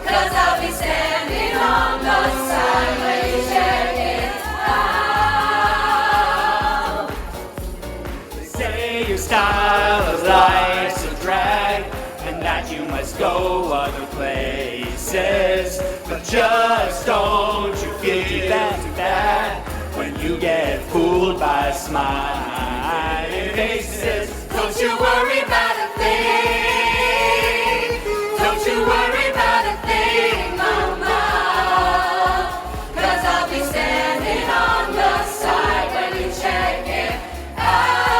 J: 'Cause I'll be standing on the side when you check it out.
K: They say your style of life's a drag, and that you must go other places. But just don't you feel too bad when you get fooled by smiling faces.
J: Don't you worry about a thing. Don't you worry about a thing, mama. 'Cause I'll be standing on the side when you check it out.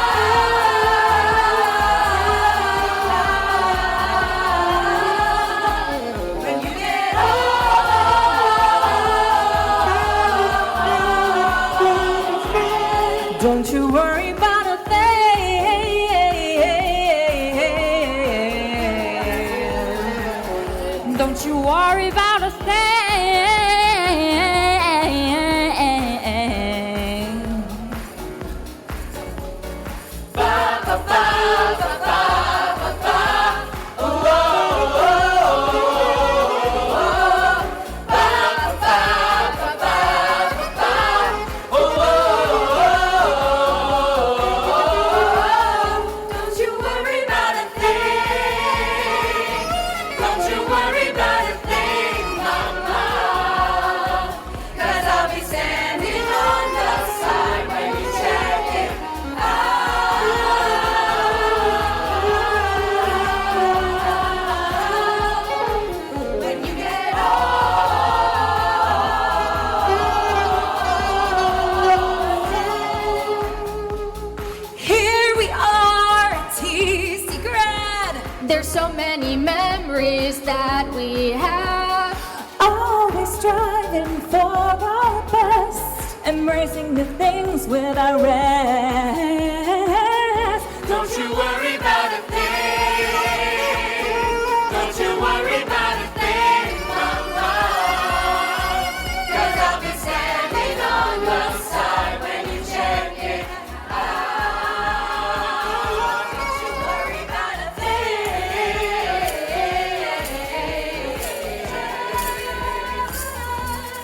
J: When you get old.
H: don't you worry about a thing. Don't you worry about a thing.
J: Ba ba ba ba ba ba ba. Oh oh oh oh. Ba ba ba ba ba ba. Oh oh oh. Don't you worry about a thing. Don't you worry about a thing, mama. 'Cause I'll be standing on the side when you check it out. When you get old.
H: Here we are at TC Grad.
I: There's so many memories that we have.
H: Always striving for our best, embracing the things with our rest.
J: Don't you worry about a thing. Don't you worry about a thing, mama. 'Cause I'll be standing on the side when you check it out. Don't you worry about a thing.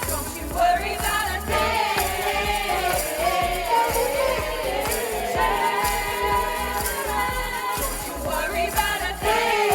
J: Don't you worry about a thing. Don't you worry about a thing.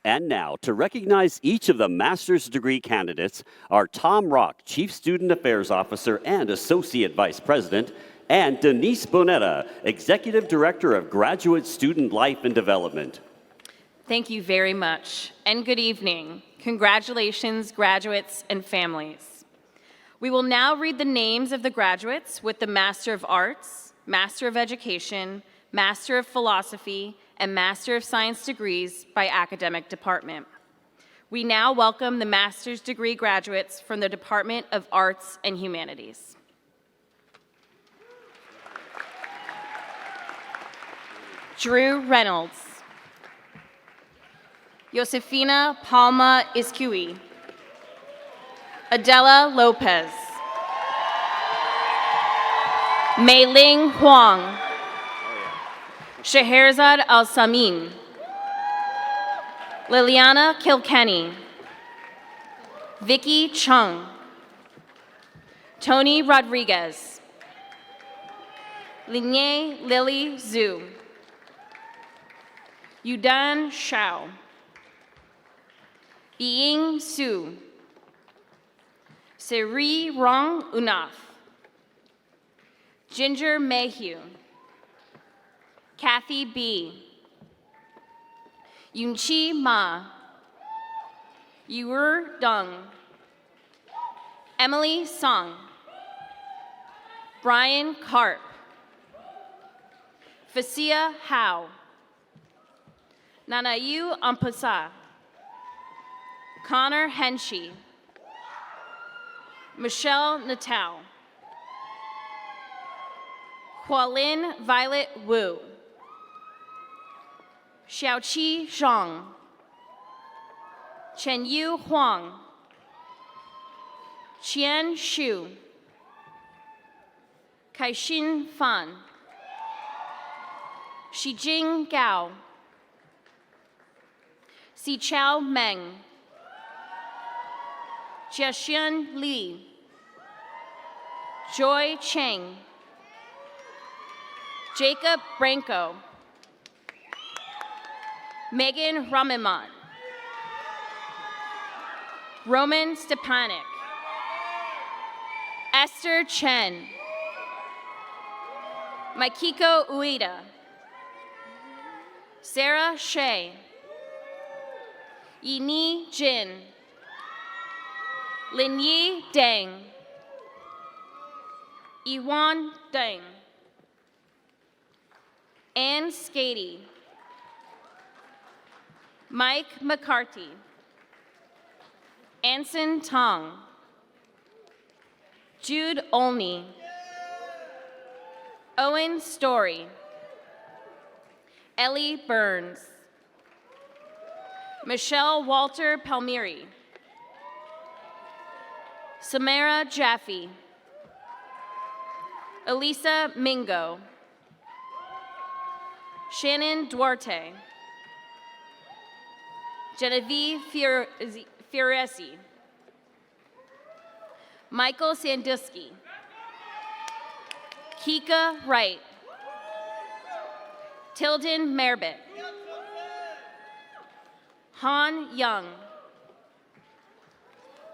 A: And now, to recognize each of the master's degree candidates are Tom Rock, Chief Student Affairs Officer and Associate Vice President, and Denise Bonetta, Executive Director of Graduate Student Life and Development.
L: Thank you very much, and good evening. Congratulations, graduates and families. We will now read the names of the graduates with the Master of Arts, Master of Education, Master of Philosophy, and Master of Science degrees by academic department. We now welcome the master's degree graduates from the Department of Arts and Humanities. Drew Reynolds. Josefina Palma Iscui. Adela Lopez. Mei-Ling Huang. Scheherazade Al-Samin. Liliana Kilkenny. Vicky Chung. Tony Rodriguez. Linye Lily Zhu. Yudan Shao. Ying Su. Seri Rong Unaf. Ginger Mayhew. Kathy B. Yunchi Ma. Yuer Dung. Emily Song. Brian Karp. Fasia Hao. Nanayu Ampasa. Connor Henshey. Michelle Natal. Hualin Violet Wu. Xiaoqi Zhang. Chenyu Huang. Qian Xu. Kaixin Fan. Xijing Gao. Sichao Meng. Jiaxian Li. Joy Cheng. Jacob Branco. Megan Ramiman. Roman Stepanek. Esther Chen. Maikiko Ueda. Sarah Shea. Yini Jin. Linyi Deng. Iwan Deng. Ann Skady. Mike McCarthy. Anson Tong. Jude Olney. Owen Story. Ellie Burns. Michelle Walter Palmieri. Samara Jaffe. Elisa Mingo. Shannon Duarte. Genevieve Fioresi. Michael Sandusky. Kika Wright. Tilden Merbit. Han Young.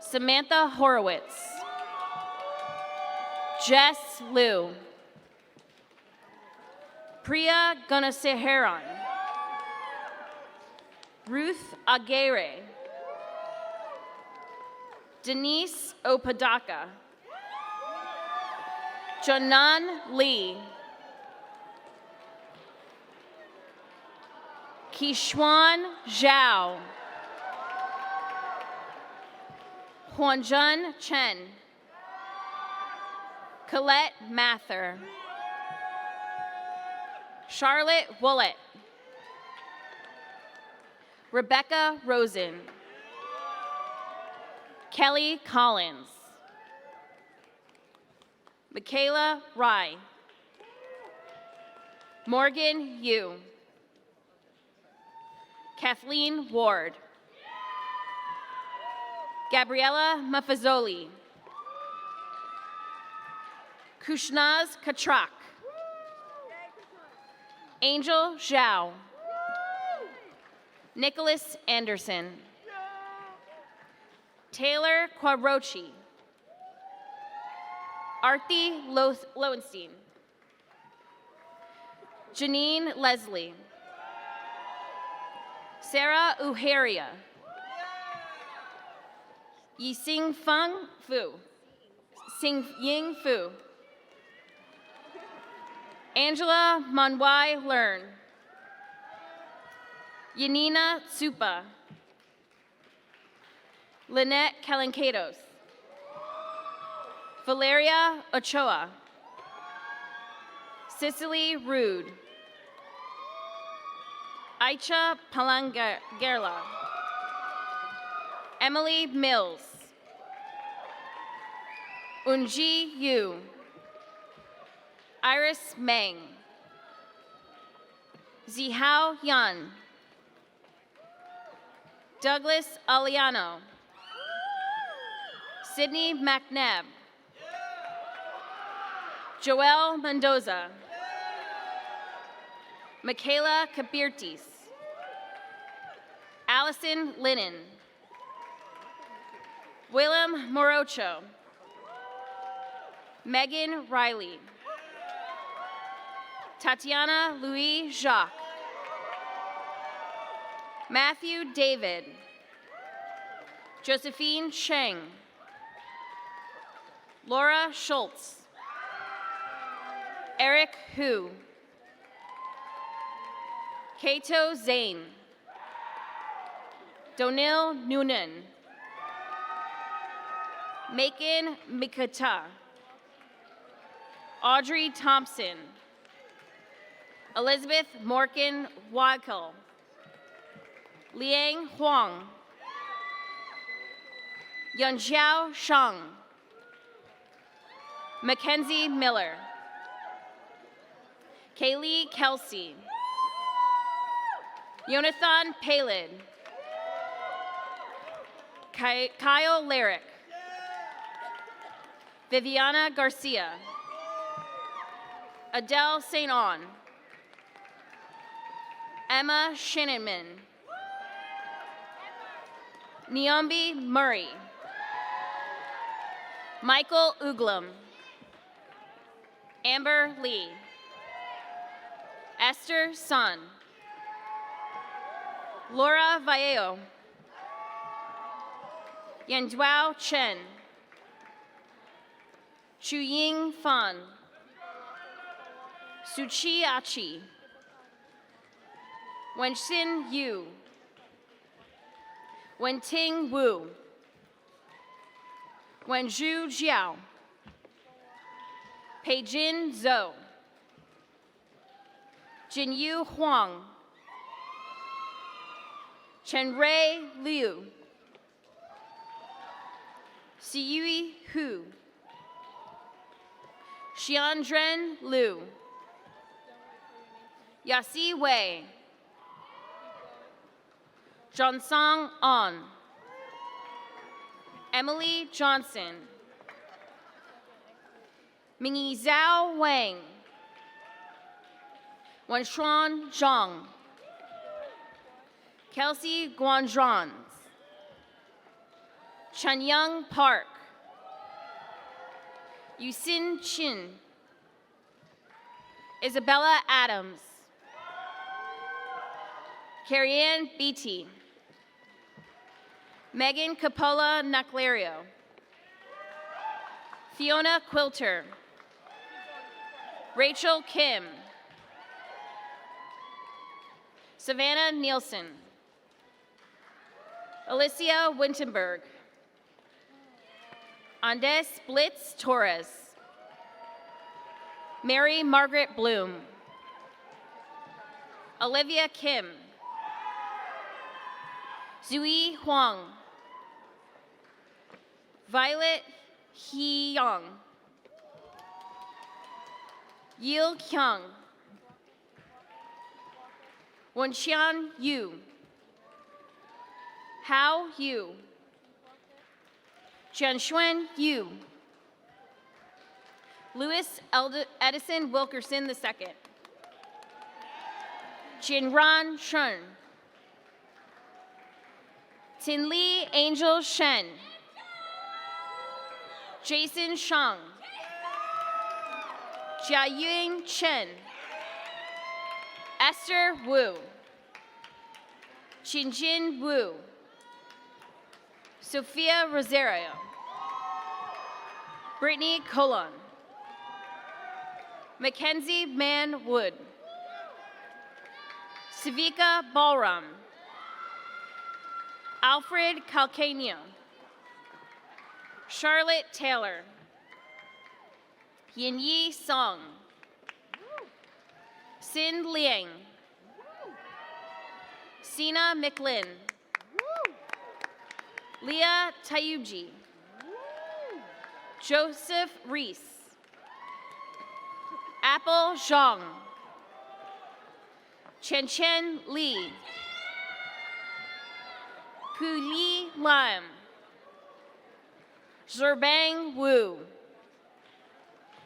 L: Samantha Horowitz. Jess Liu. Priya Gunaseharan. Ruth Aguirre. Denise Opadaka. Jonan Lee. Kishwan Zhao. Huanjun Chen. Colette Mather. Charlotte Willett. Rebecca Rosen. Kelly Collins. Michaela Rye. Morgan Yu. Kathleen Ward. Gabriella Mafazzoli. Kushnaz Katrak. Angel Zhao. Nicholas Anderson. Taylor Quarochi. Arthi Lowenstein. Janine Leslie. Sarah Uharia. Yixing Feng Fu. Xing Ying Fu. Angela Manwai Learn. Yanina Tsupa. Lynette Kalankatos. Valeria Ochoa. Cicely Rude. Aicha Palangerla. Emily Mills. Unji Yu. Iris Meng. Zihao Yan. Douglas Aliano. Sydney McNabb. Joelle Mendoza. Michaela Kabirtis. Allison Linen. Willem Morocho. Megan Riley. Tatiana Louis Jacques. Matthew David. Josephine Cheng. Laura Schultz. Eric Hu. Kato Zane. Donil Noonan. Macon Mikata. Audrey Thompson. Elizabeth Morgan Wadkel. Liang Huang. Yunxiao Shang. Mackenzie Miller. Kaylee Kelsey. Jonathan Palin. Kyle Lyric. Viviana Garcia. Adele St. On. Emma Shinneman. Niambi Murray. Michael Uglum. Amber Lee. Esther Sun. Laura Vallejo. Yanduao Chen. Chuying Fan. Suchi Achi. Wenxin Yu. Wenting Wu. Wenju Jiao. Peijin Zhou. Jinyu Huang. Chenrei Liu. Siyui Hu. Xiandren Liu. Yasi Wei. Johnsong On. Emily Johnson. Mingi Zhao Wang. Wenshuan Zhang. Kelsey Guanzhans. Chanyang Park. Yusin Chin. Isabella Adams. Carrie-Ann Beatty. Megan Capola Naclerio. Fiona Quilter. Rachel Kim. Savannah Nielsen. Alicia Wintenberg. Andes Blitz Torres. Mary Margaret Bloom. Olivia Kim. Zui Huang. Violet He Young. Yil Kyung. Wenxian Yu. Hao Yu. Jianshuan Yu. Louis Edison Wilkerson II. Jinran Shun. Tinli Angel Shen. Jason Shang. Jiayuing Chen. Esther Wu. Qinjin Wu. Sophia Rosario. Brittany Colon. Mackenzie Mann Wood. Savika Balram. Alfred Calcanio. Charlotte Taylor. Yinyi Song. Sin Liang. Sina McLin. Leah Tayuji. Joseph Reese. Apple Zhang. Chen Chen Li. Pu Li Lam. Zerbang Wu.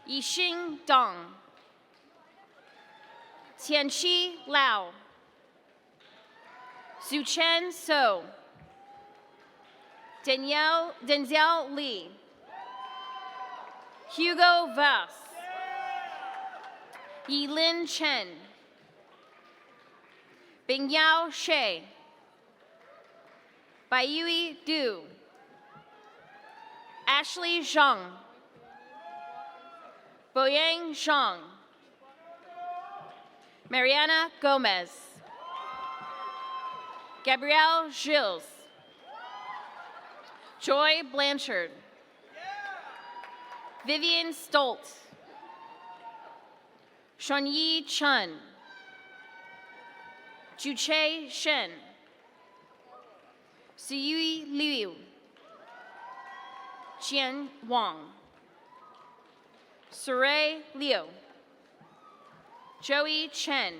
L: Yixing Dong. Tianqi Lao. Zuchen So. Denzel Lee. Hugo Vass. Yilin Chen. Bingyao She. Baiyui Du. Ashley Zhang. Boyang Zhang. Mariana Gomez. Gabrielle Gilles. Joy Blanchard. Vivian Stolt. Shunyi Chun. Juche Shen. Suyui Liu. Jian Wang. Surrey Liu. Joey Chen.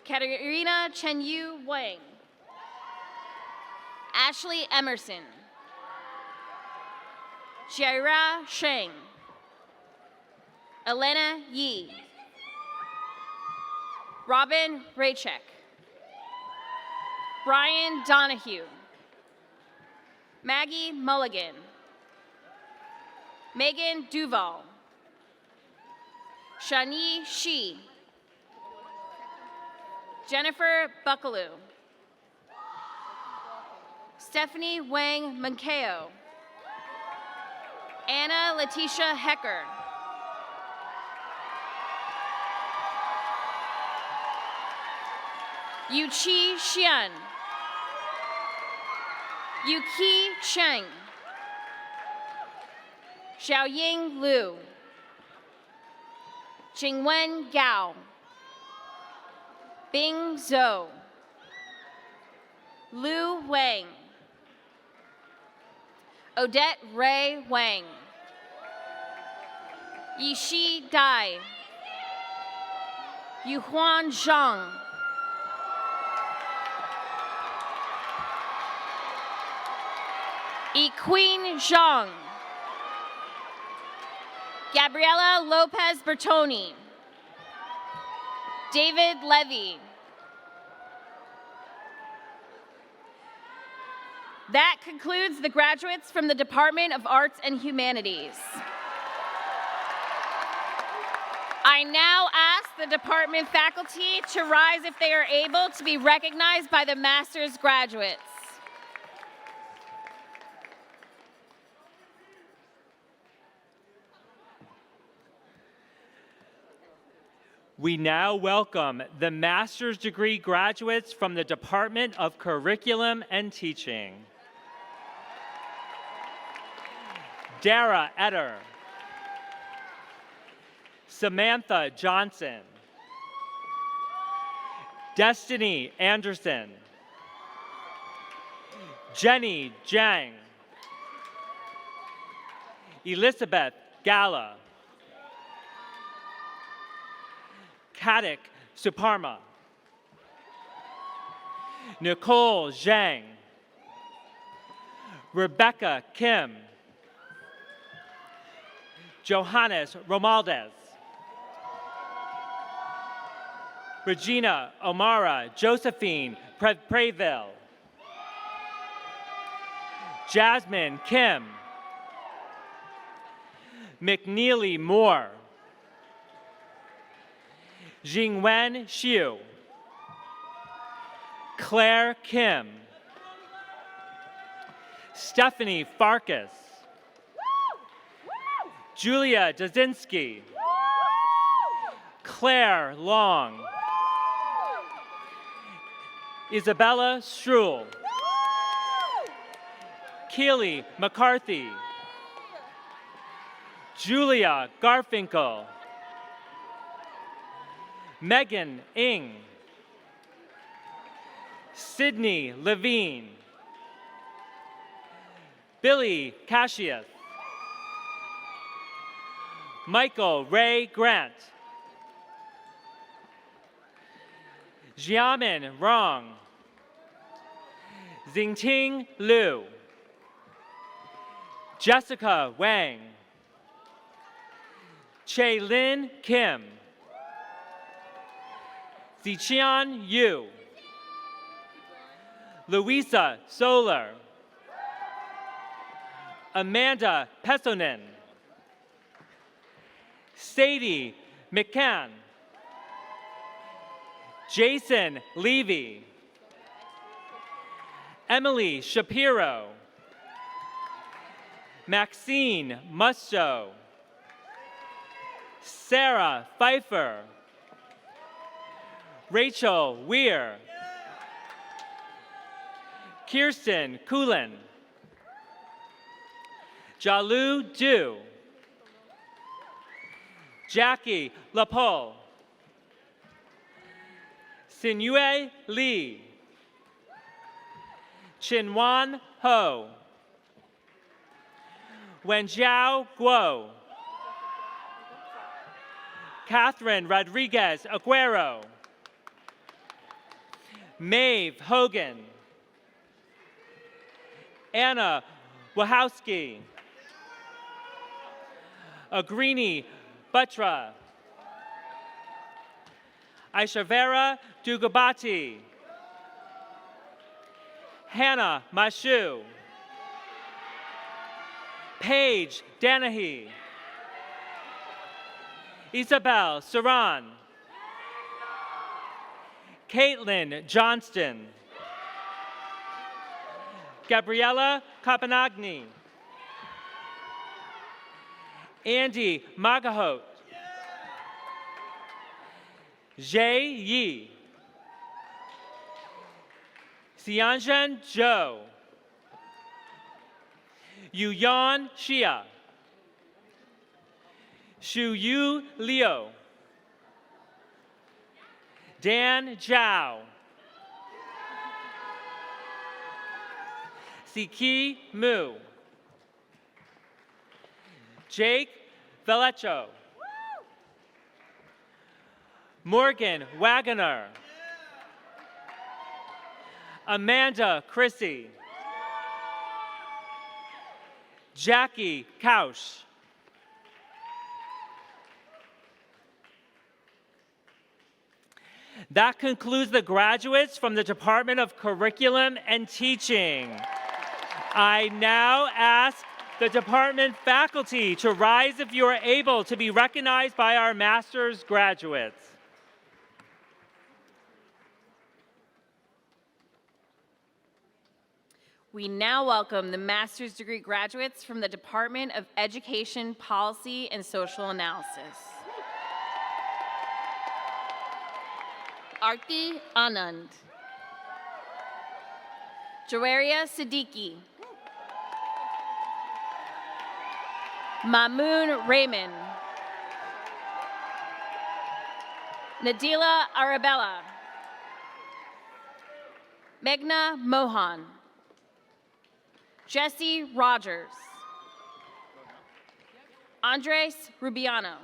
L: Katerina Chenyu Wang. Ashley Emerson. Jaira Sheng. Elena Yi. Robin Raychek. Brian Donahue. Maggie Mulligan. Megan Duval. Shani Shi. Jennifer Buckaloo. Stephanie Wang Mankeo. Anna Letitia Hecker. Yuqi Xian. Yuqi Cheng. Xiaoying Liu. Jingwen Gao. Bing Zhou. Lu Wang. Odette Ray Wang. Yishi Dai. Yuhuan Zhang. Equine Zhang. Gabriela Lopez Bertoni. David Levy. That concludes the graduates from the Department of Arts and Humanities. I now ask the department faculty to rise if they are able to be recognized by the master's graduates.
M: We now welcome the master's degree graduates from the Department of Curriculum and Teaching. Dara Etter. Samantha Johnson. Destiny Anderson. Jenny Jang. Elizabeth Gala. Kadik Suparma. Nicole Zhang. Rebecca Kim. Johannes Romaldes. Regina Omara Josephine Preville. Jasmine Kim. McNeely Moore. Jingwen Xiu. Claire Kim. Stephanie Farkas. Julia Dazinski. Claire Long. Isabella Struhl. Keely McCarthy. Julia Garfinkel. Megan Ng. Sydney Levine. Billy Cassius. Michael Ray Grant. Xiaomin Rong. Xingting Liu. Jessica Wang. Chaylin Kim. Ziqian Yu. Louisa Solar. Amanda Pessonen. Sadie McCann. Jason Levy. Emily Shapiro. Maxine Musto. Sarah Pfeiffer. Rachel Weir. Kirsten Kulin. Jalu Du. Jackie Lapole. Sinyue Lee. Chinwan Ho. Wenjiao Guo. Catherine Rodriguez Aguero. Maeve Hogan. Anna Wachowski. Agrini Batra. Aishavera Dugabati. Hannah Mashu. Paige Danahy. Isabel Saran. Caitlin Johnston. Gabriella Capanagni. Andy Magahot. Jay Yi. Xianzhen Zhou. Yuyan Xia. Shuyu Liu. Dan Zhao. Siki Mu. Jake Velecho. Morgan Wagoner. Amanda Chrissy. Jackie Kausch. That concludes the graduates from the Department of Curriculum and Teaching. I now ask the department faculty to rise if you are able to be recognized by our master's graduates.
L: We now welcome the master's degree graduates from the Department of Education, Policy, and Social Analysis. Arti Anand. Jawaria Siddiqui. Mamoon Raymond. Nadila Arabella. Meghna Mohan. Jesse Rogers. Andres Rubiano.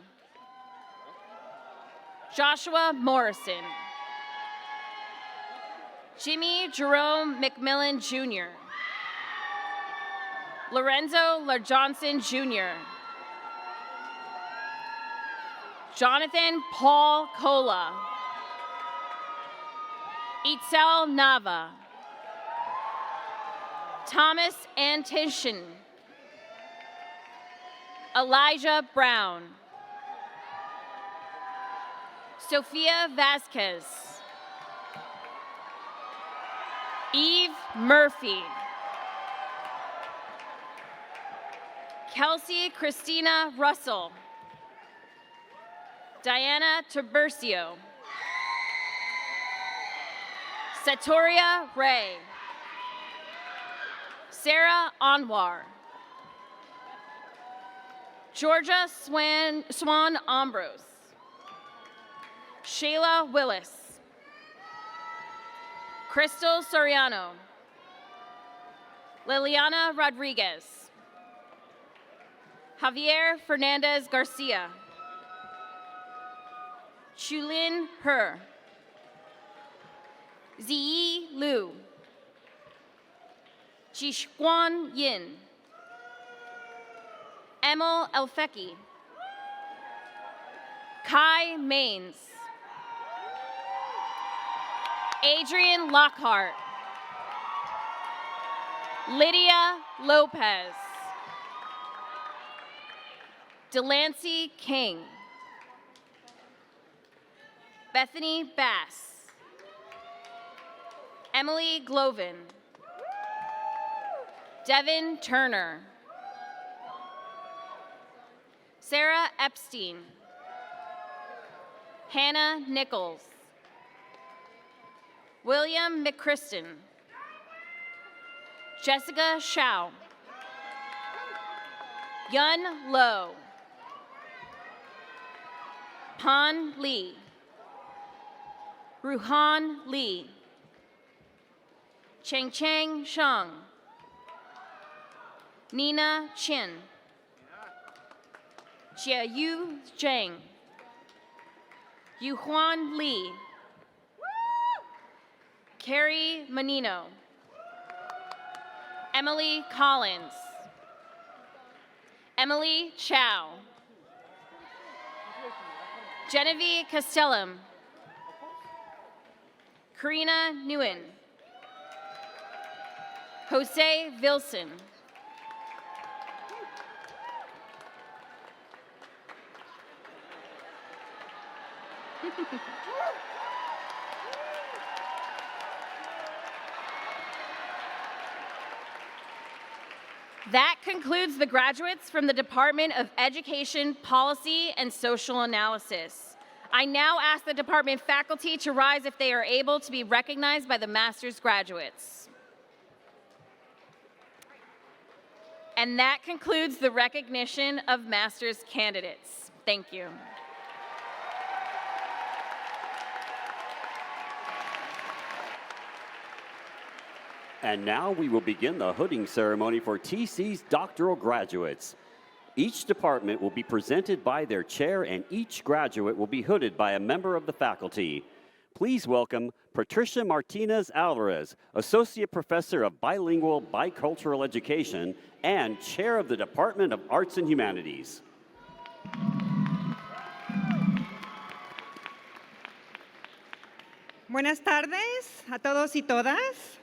L: Joshua Morrison. Jimmy Jerome McMillan Jr. Lorenzo LaJohnson Jr. Jonathan Paul Cola. Itzel Nava. Thomas Antishin. Elijah Brown. Sophia Vasquez. Eve Murphy. Kelsey Christina Russell. Diana Tiburcio. Satoria Ray. Sarah Anwar. Georgia Swan Ambrose. Shayla Willis. Crystal Soriano. Liliana Rodriguez. Javier Fernandez Garcia. Chulin He. Ziyi Liu. Jishguan Yin. Emil Elfeki. Kai Maines. Adrian Lockhart. Lydia Lopez. Delancey King. Bethany Bass. Emily Glovin. Devin Turner. Sarah Epstein. Hannah Nichols. William McChristen. Jessica Shao. Yun Lo. Pan Lee. Ruhan Lee. Cheng Cheng Shang. Nina Chin. Jiayu Zhang. Yuhuan Li. Carrie Menino. Emily Collins. Emily Chow. Genevieve Castellum. Karina Nguyen. Jose Vilson. That concludes the graduates from the Department of Education, Policy, and Social Analysis. I now ask the department faculty to rise if they are able to be recognized by the master's graduates. And that concludes the recognition of master's candidates. Thank you.
A: And now we will begin the hooding ceremony for TC's doctoral graduates. Each department will be presented by their chair, and each graduate will be hooded by a member of the faculty. Please welcome Patricia Martinez Alvarez, Associate Professor of Bilingual Bicultural Education and Chair of the Department of Arts and Humanities.
N: Buenas tardes a todos y todas.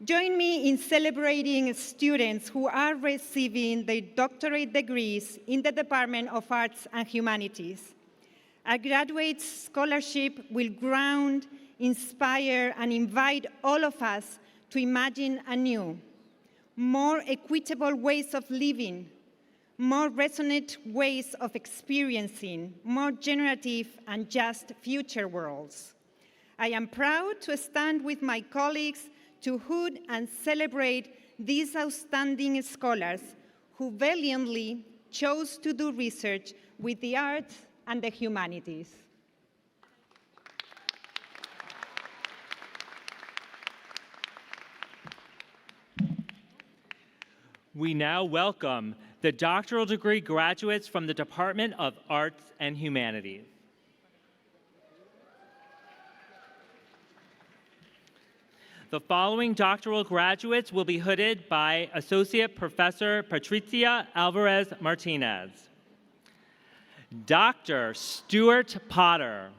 N: Join me in celebrating students who are receiving their doctorate degrees in the Department of Arts and Humanities. A graduate scholarship will ground, inspire, and invite all of us to imagine anew, more equitable ways of living, more resonant ways of experiencing, more generative and just future worlds. I am proud to stand with my colleagues to hood and celebrate these outstanding scholars who valiantly chose to do research with the arts and the humanities.
M: We now welcome the doctoral degree graduates from the Department of Arts and Humanities. The following doctoral graduates will be hooded by Associate Professor Patricia Alvarez Martinez. Dr. Stuart Potter.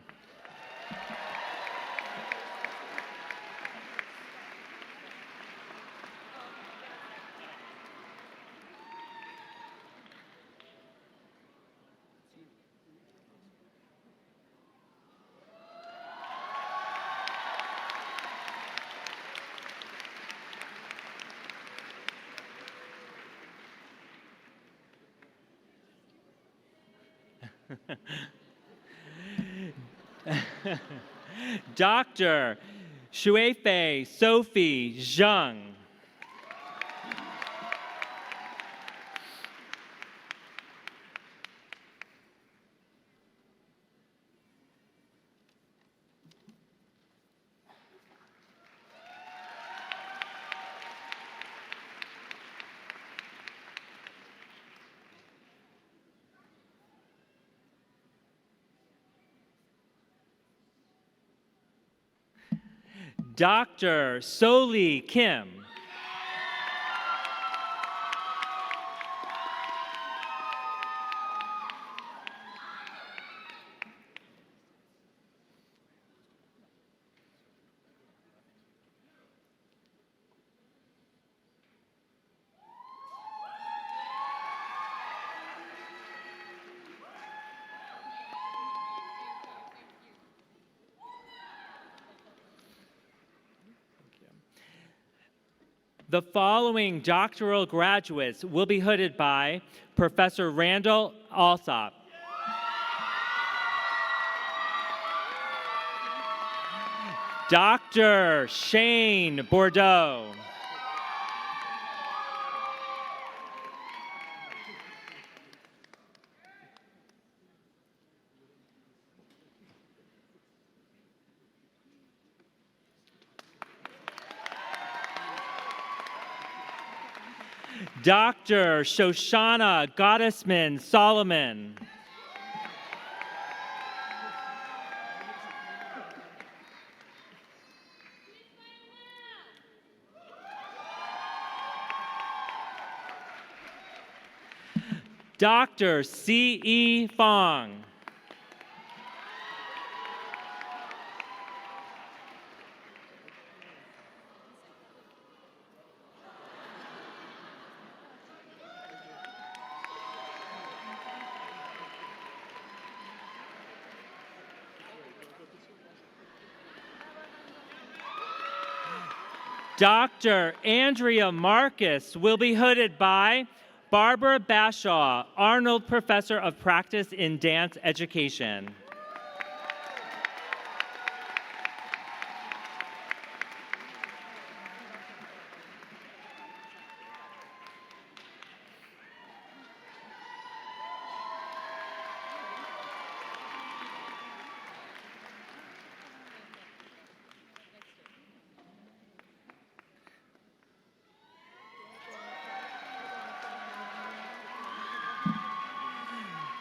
M: Dr. Shuifei Sophie Zheng. Dr. Soli Kim. The following doctoral graduates will be hooded by Professor Randall Alsop, Dr. Shane Bordeaux, Dr. Shoshana Gottesman Solomon, Dr. C.E. Fong, Dr. Andrea Marcus will be hooded by Barbara Bashaw, Arnold Professor of Practice in Dance Education.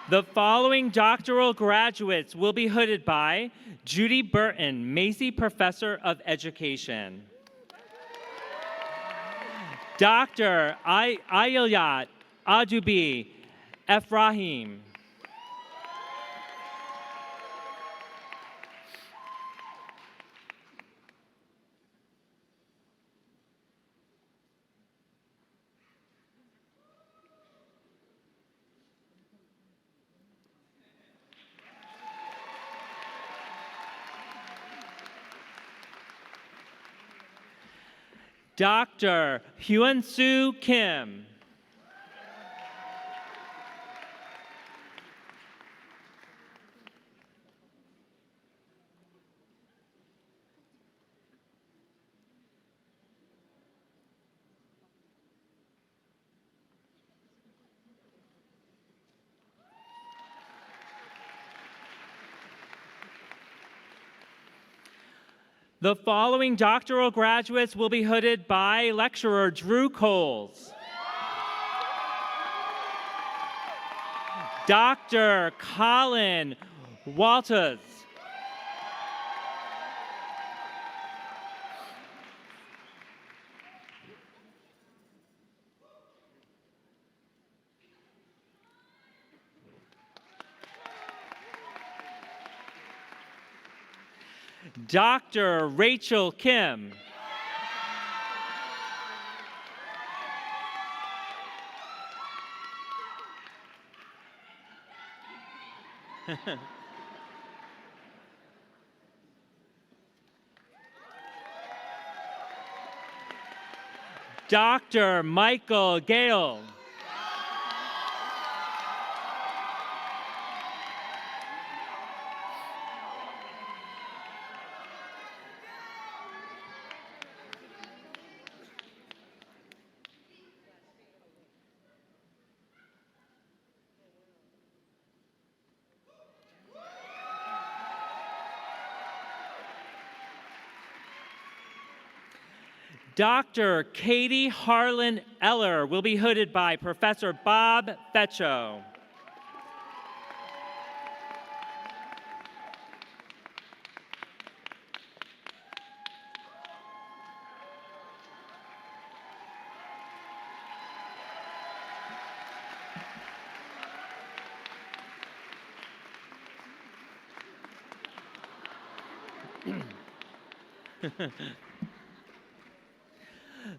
M: The following doctoral graduates will be hooded by Judy Burton, Macy Professor of Education. Dr. Ayilat Adubi Ephraim. Dr. Hyun-Soo Kim. The following doctoral graduates will be hooded by lecturer Drew Coles. Dr. Colin Walters. Dr. Rachel Kim. Dr. Michael Gale. Dr. Katie Harlan Eller will be hooded by Professor Bob Fecho.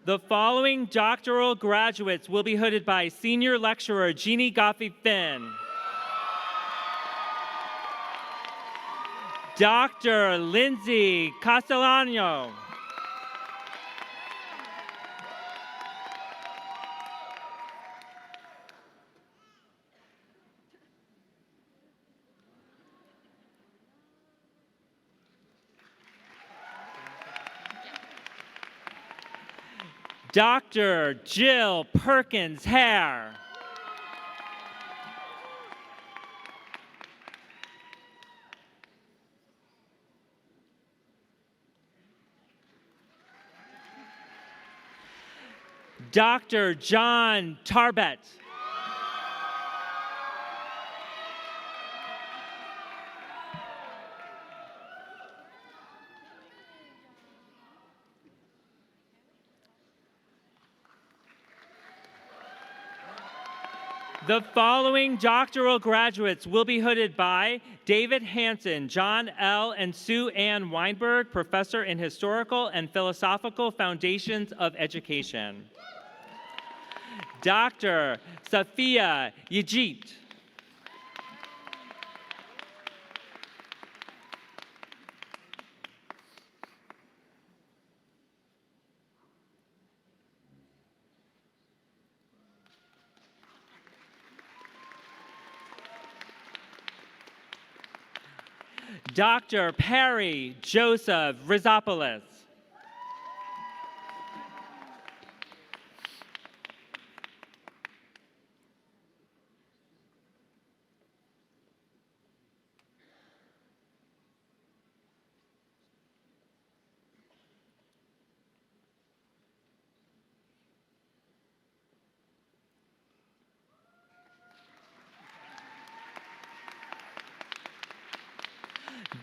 M: The following doctoral graduates will be hooded by Senior Lecturer Jeannie Goffey-Finn, Dr. Lindsay Castellano, Dr. Jill Perkins Hare, Dr. John Tarbett, The following doctoral graduates will be hooded by David Hansen, John L. and Sue Ann Weinberg, Professor in Historical and Philosophical Foundations of Education. Dr. Safia Yajit. Dr. Perry Joseph Rizopoulos.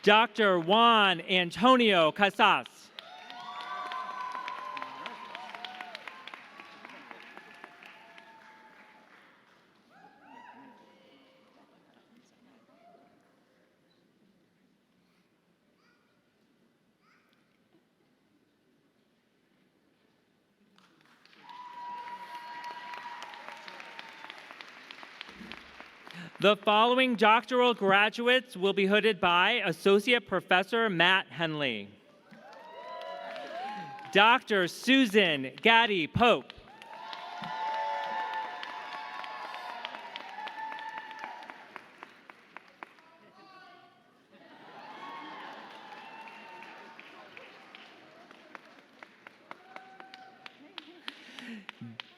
M: Dr. Juan Antonio Casas. The following doctoral graduates will be hooded by Associate Professor Matt Henley. Dr. Susan Gaddy Pope.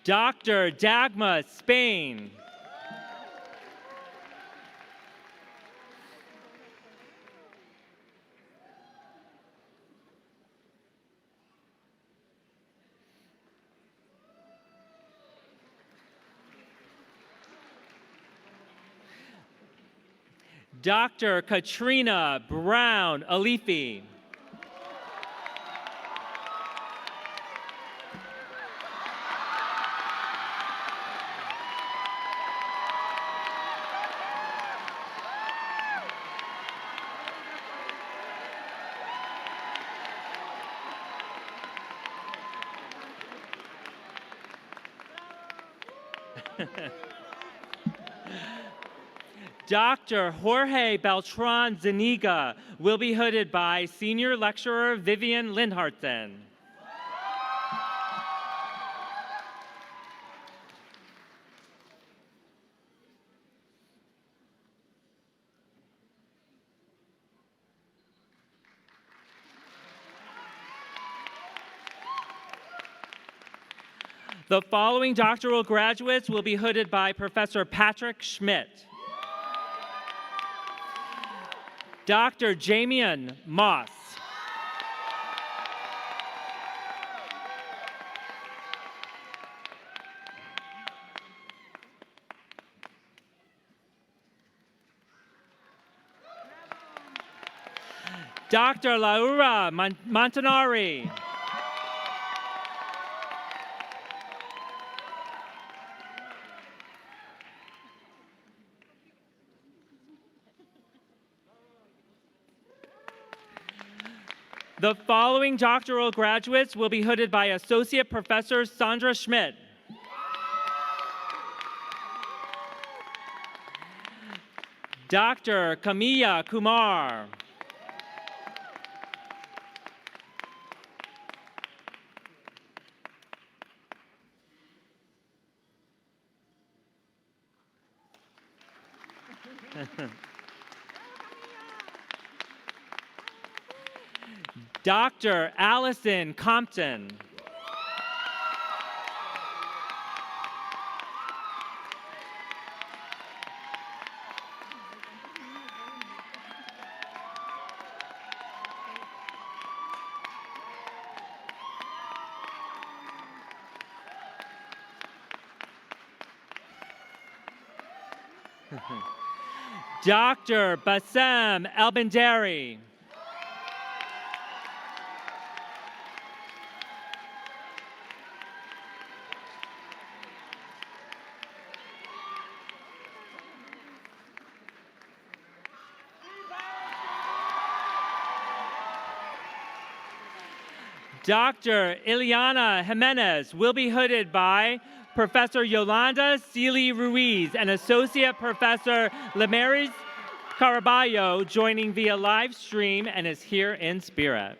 M: Dr. Dagma Spain. Dr. Katrina Brown Alifi. Dr. Jorge Beltran Zuniga will be hooded by Senior Lecturer Vivian Lindhartsen. The following doctoral graduates will be hooded by Professor Patrick Schmidt. Dr. Jamian Moss. Dr. Laura Montanari. The following doctoral graduates will be hooded by Associate Professor Sandra Schmidt. Dr. Camilla Kumar. Dr. Allison Compton. Dr. Bassem Elbendari. Dr. Ileana Jimenez will be hooded by Professor Yolanda Seeley Ruiz and Associate Professor Lemaris Caraballo, joining via live stream and is here in spirit.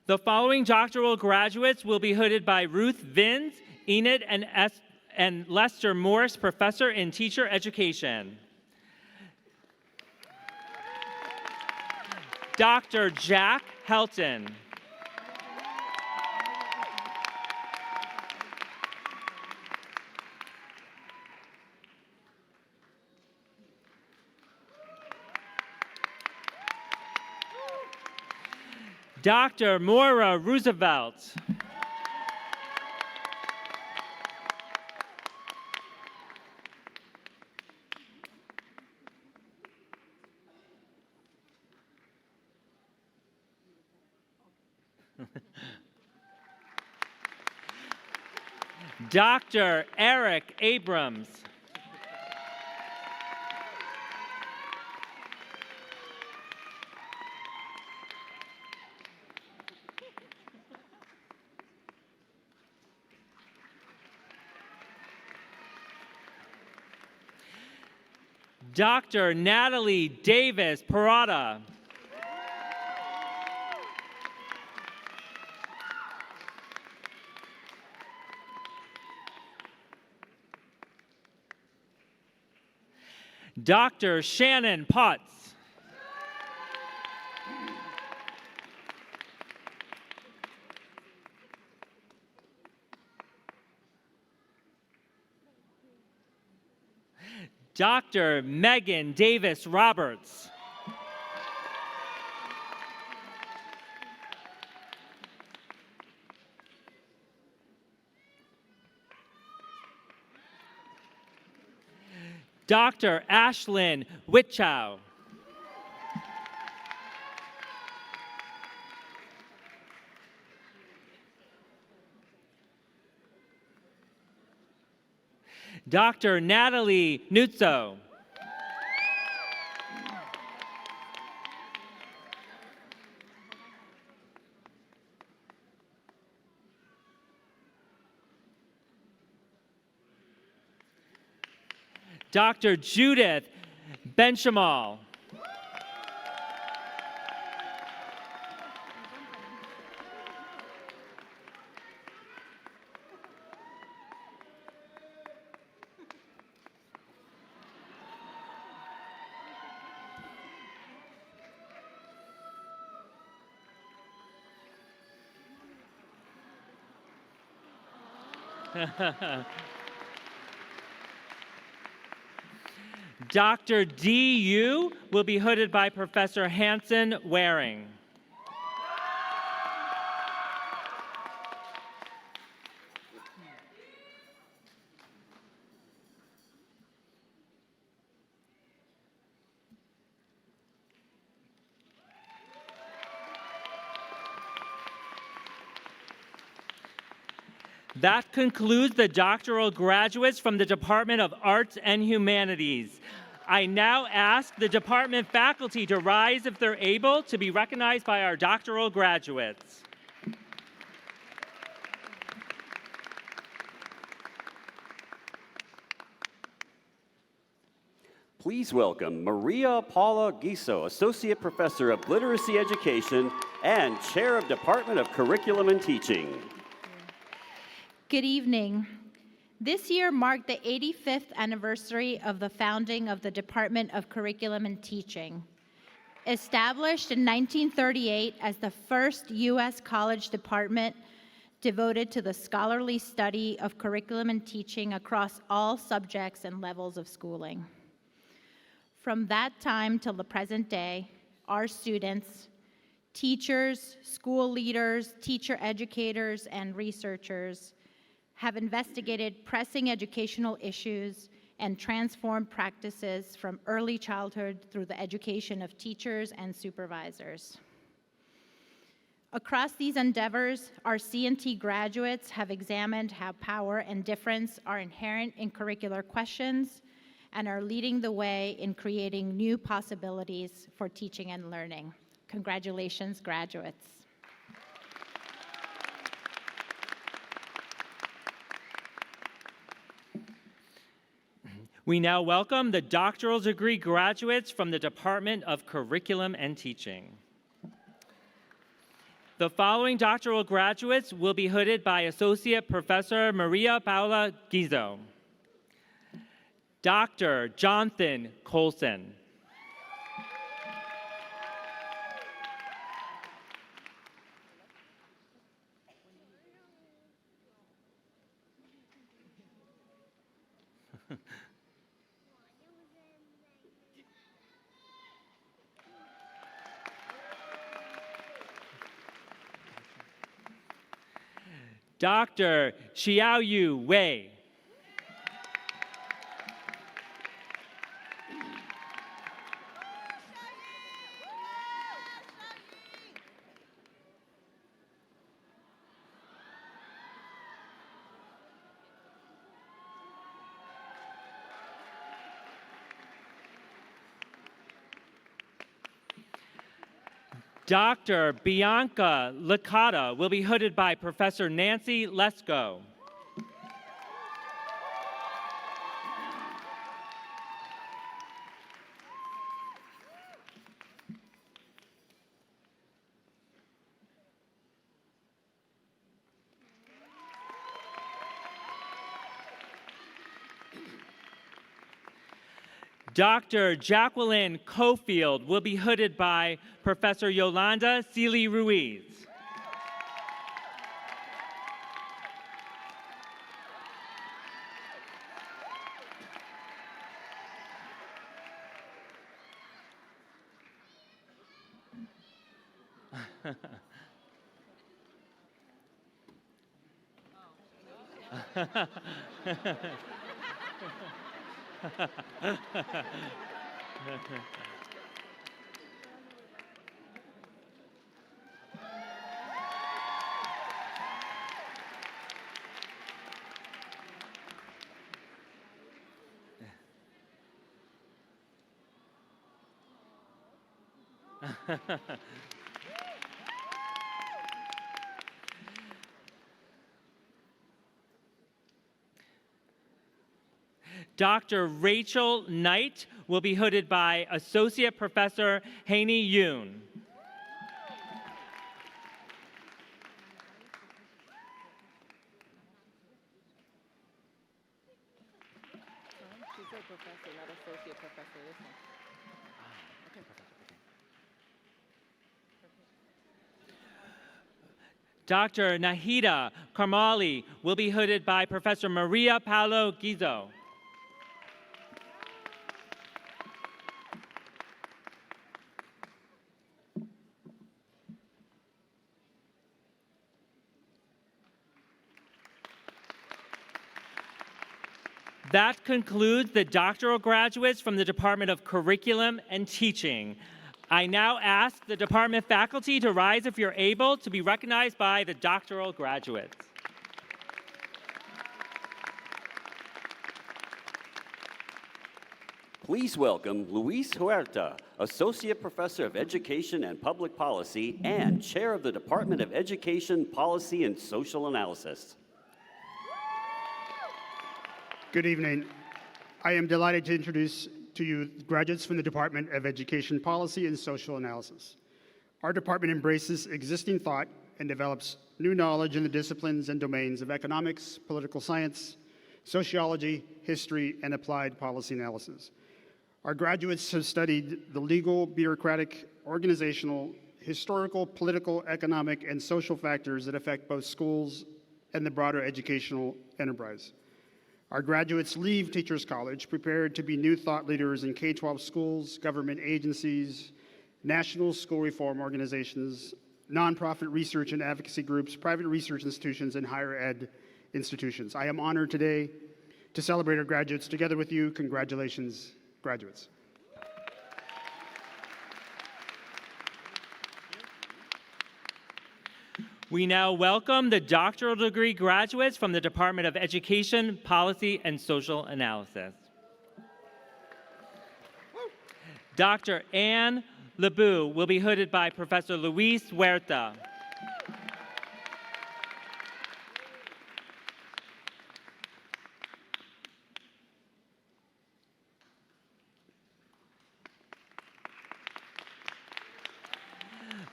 M: The following doctoral graduates will be hooded by Ruth Vins, Enid and Lester Morris, Professor in Teacher Education. Dr. Jack Helton. Dr. Moira Roosevelt. Dr. Eric Abrams. Dr. Natalie Davis Parada. Dr. Shannon Potts. Dr. Megan Davis Roberts. Dr. Ashlyn Whitchow. Dr. Natalie Nuzzo. Dr. Judith Benchamal. Dr. D.U. will be hooded by Professor Hanson Waring. That concludes the doctoral graduates from the Department of Arts and Humanities. I now ask the department faculty to rise if they're able to be recognized by our doctoral graduates.
A: Please welcome Maria Paula Guiso, Associate Professor of Literacy Education and Chair of Department of Curriculum and Teaching.
O: Good evening. This year marked the 85th anniversary of the founding of the Department of Curriculum and Teaching. Established in 1938 as the first U.S. college department devoted to the scholarly study of curriculum and teaching across all subjects and levels of schooling. From that time till the present day, our students, teachers, school leaders, teacher educators, and researchers have investigated pressing educational issues and transformed practices from early childhood through the education of teachers and supervisors. Across these endeavors, our C&T graduates have examined how power and difference are inherent in curricular questions and are leading the way in creating new possibilities for teaching and learning. Congratulations, graduates.
M: We now welcome the doctoral degree graduates from the Department of Curriculum and Teaching. The following doctoral graduates will be hooded by Associate Professor Maria Paula Guiso. Dr. Jonathan Colson. Dr. Xiaoyu Wei. Dr. Bianca Licata will be hooded by Professor Nancy Lesko. Dr. Jacqueline Cofield will be hooded by Professor Yolanda Seeley Ruiz. Dr. Rachel Knight will be hooded by Associate Professor Haney Yoon.
B: She's a professor, not associate professor. This one.
M: Dr. Nahida Karmali will be hooded by Professor Maria Paolo Guizo. That concludes the doctoral graduates from the Department of Curriculum and Teaching. I now ask the department faculty to rise if you're able to be recognized by the doctoral graduates.
A: Please welcome Luis Huerta, Associate Professor of Education and Public Policy and Chair of the Department of Education, Policy, and Social Analysis.
P: Good evening. I am delighted to introduce to you graduates from the Department of Education, Policy, and Social Analysis. Our department embraces existing thought and develops new knowledge in the disciplines and domains of economics, political science, sociology, history, and applied policy analysis. Our graduates have studied the legal, bureaucratic, organizational, historical, political, economic, and social factors that affect both schools and the broader educational enterprise. Our graduates leave Teachers College prepared to be new thought leaders in K-12 schools, government agencies, national school reform organizations, nonprofit research and advocacy groups, private research institutions, and higher ed institutions. I am honored today to celebrate our graduates together with you. Congratulations, graduates.
M: We now welcome the doctoral degree graduates from the Department of Education, Policy, and Social Analysis. Dr. Anne Lebu will be hooded by Professor Luis Huerta.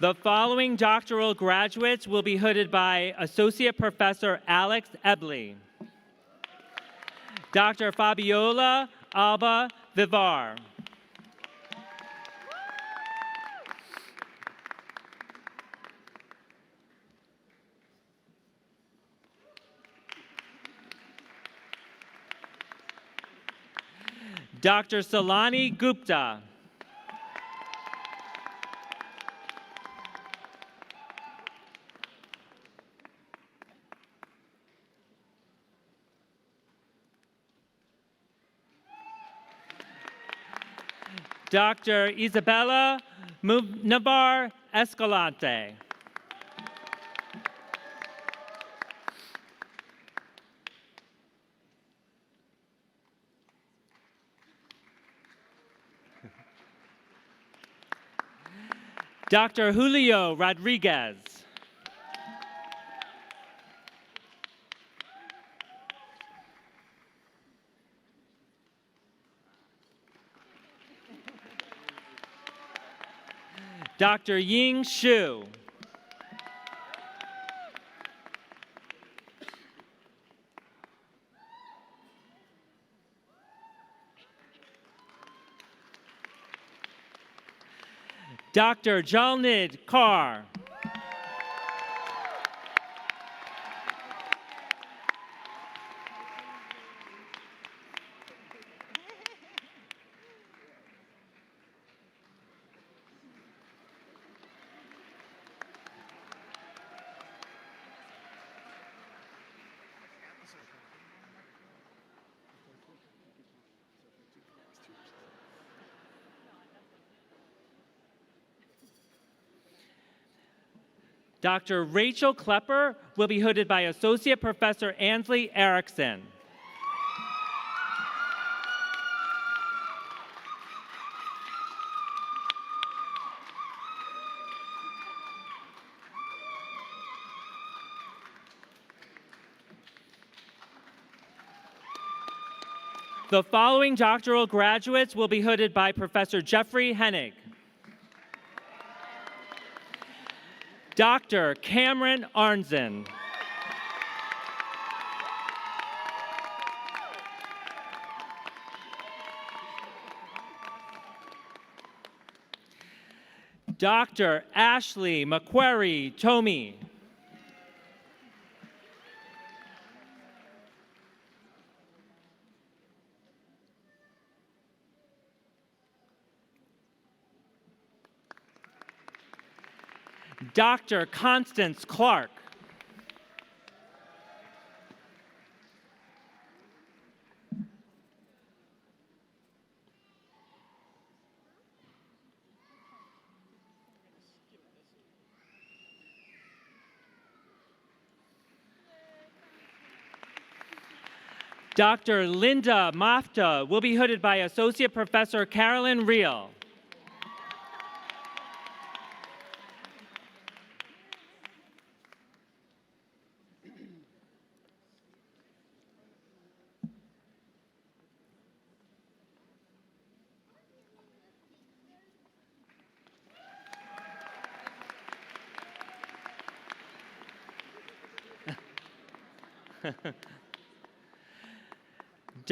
M: The following doctoral graduates will be hooded by Associate Professor Alex Ebley, Dr. Fabiola Alba Vivar, Dr. Salani Gupta, Dr. Isabella Navar Escalante, Dr. Julio Rodriguez, Dr. Ying Xu, Dr. Jalnid Kaur, Dr. Rachel Klepper will be hooded by Associate Professor Ansley Erickson. The following doctoral graduates will be hooded by Professor Jeffrey Hennig, Dr. Cameron Arnzen, Dr. Ashley McQuarrie Tomey, Dr. Constance Clark, Dr. Linda Mafta will be hooded by Associate Professor Carolyn Reel.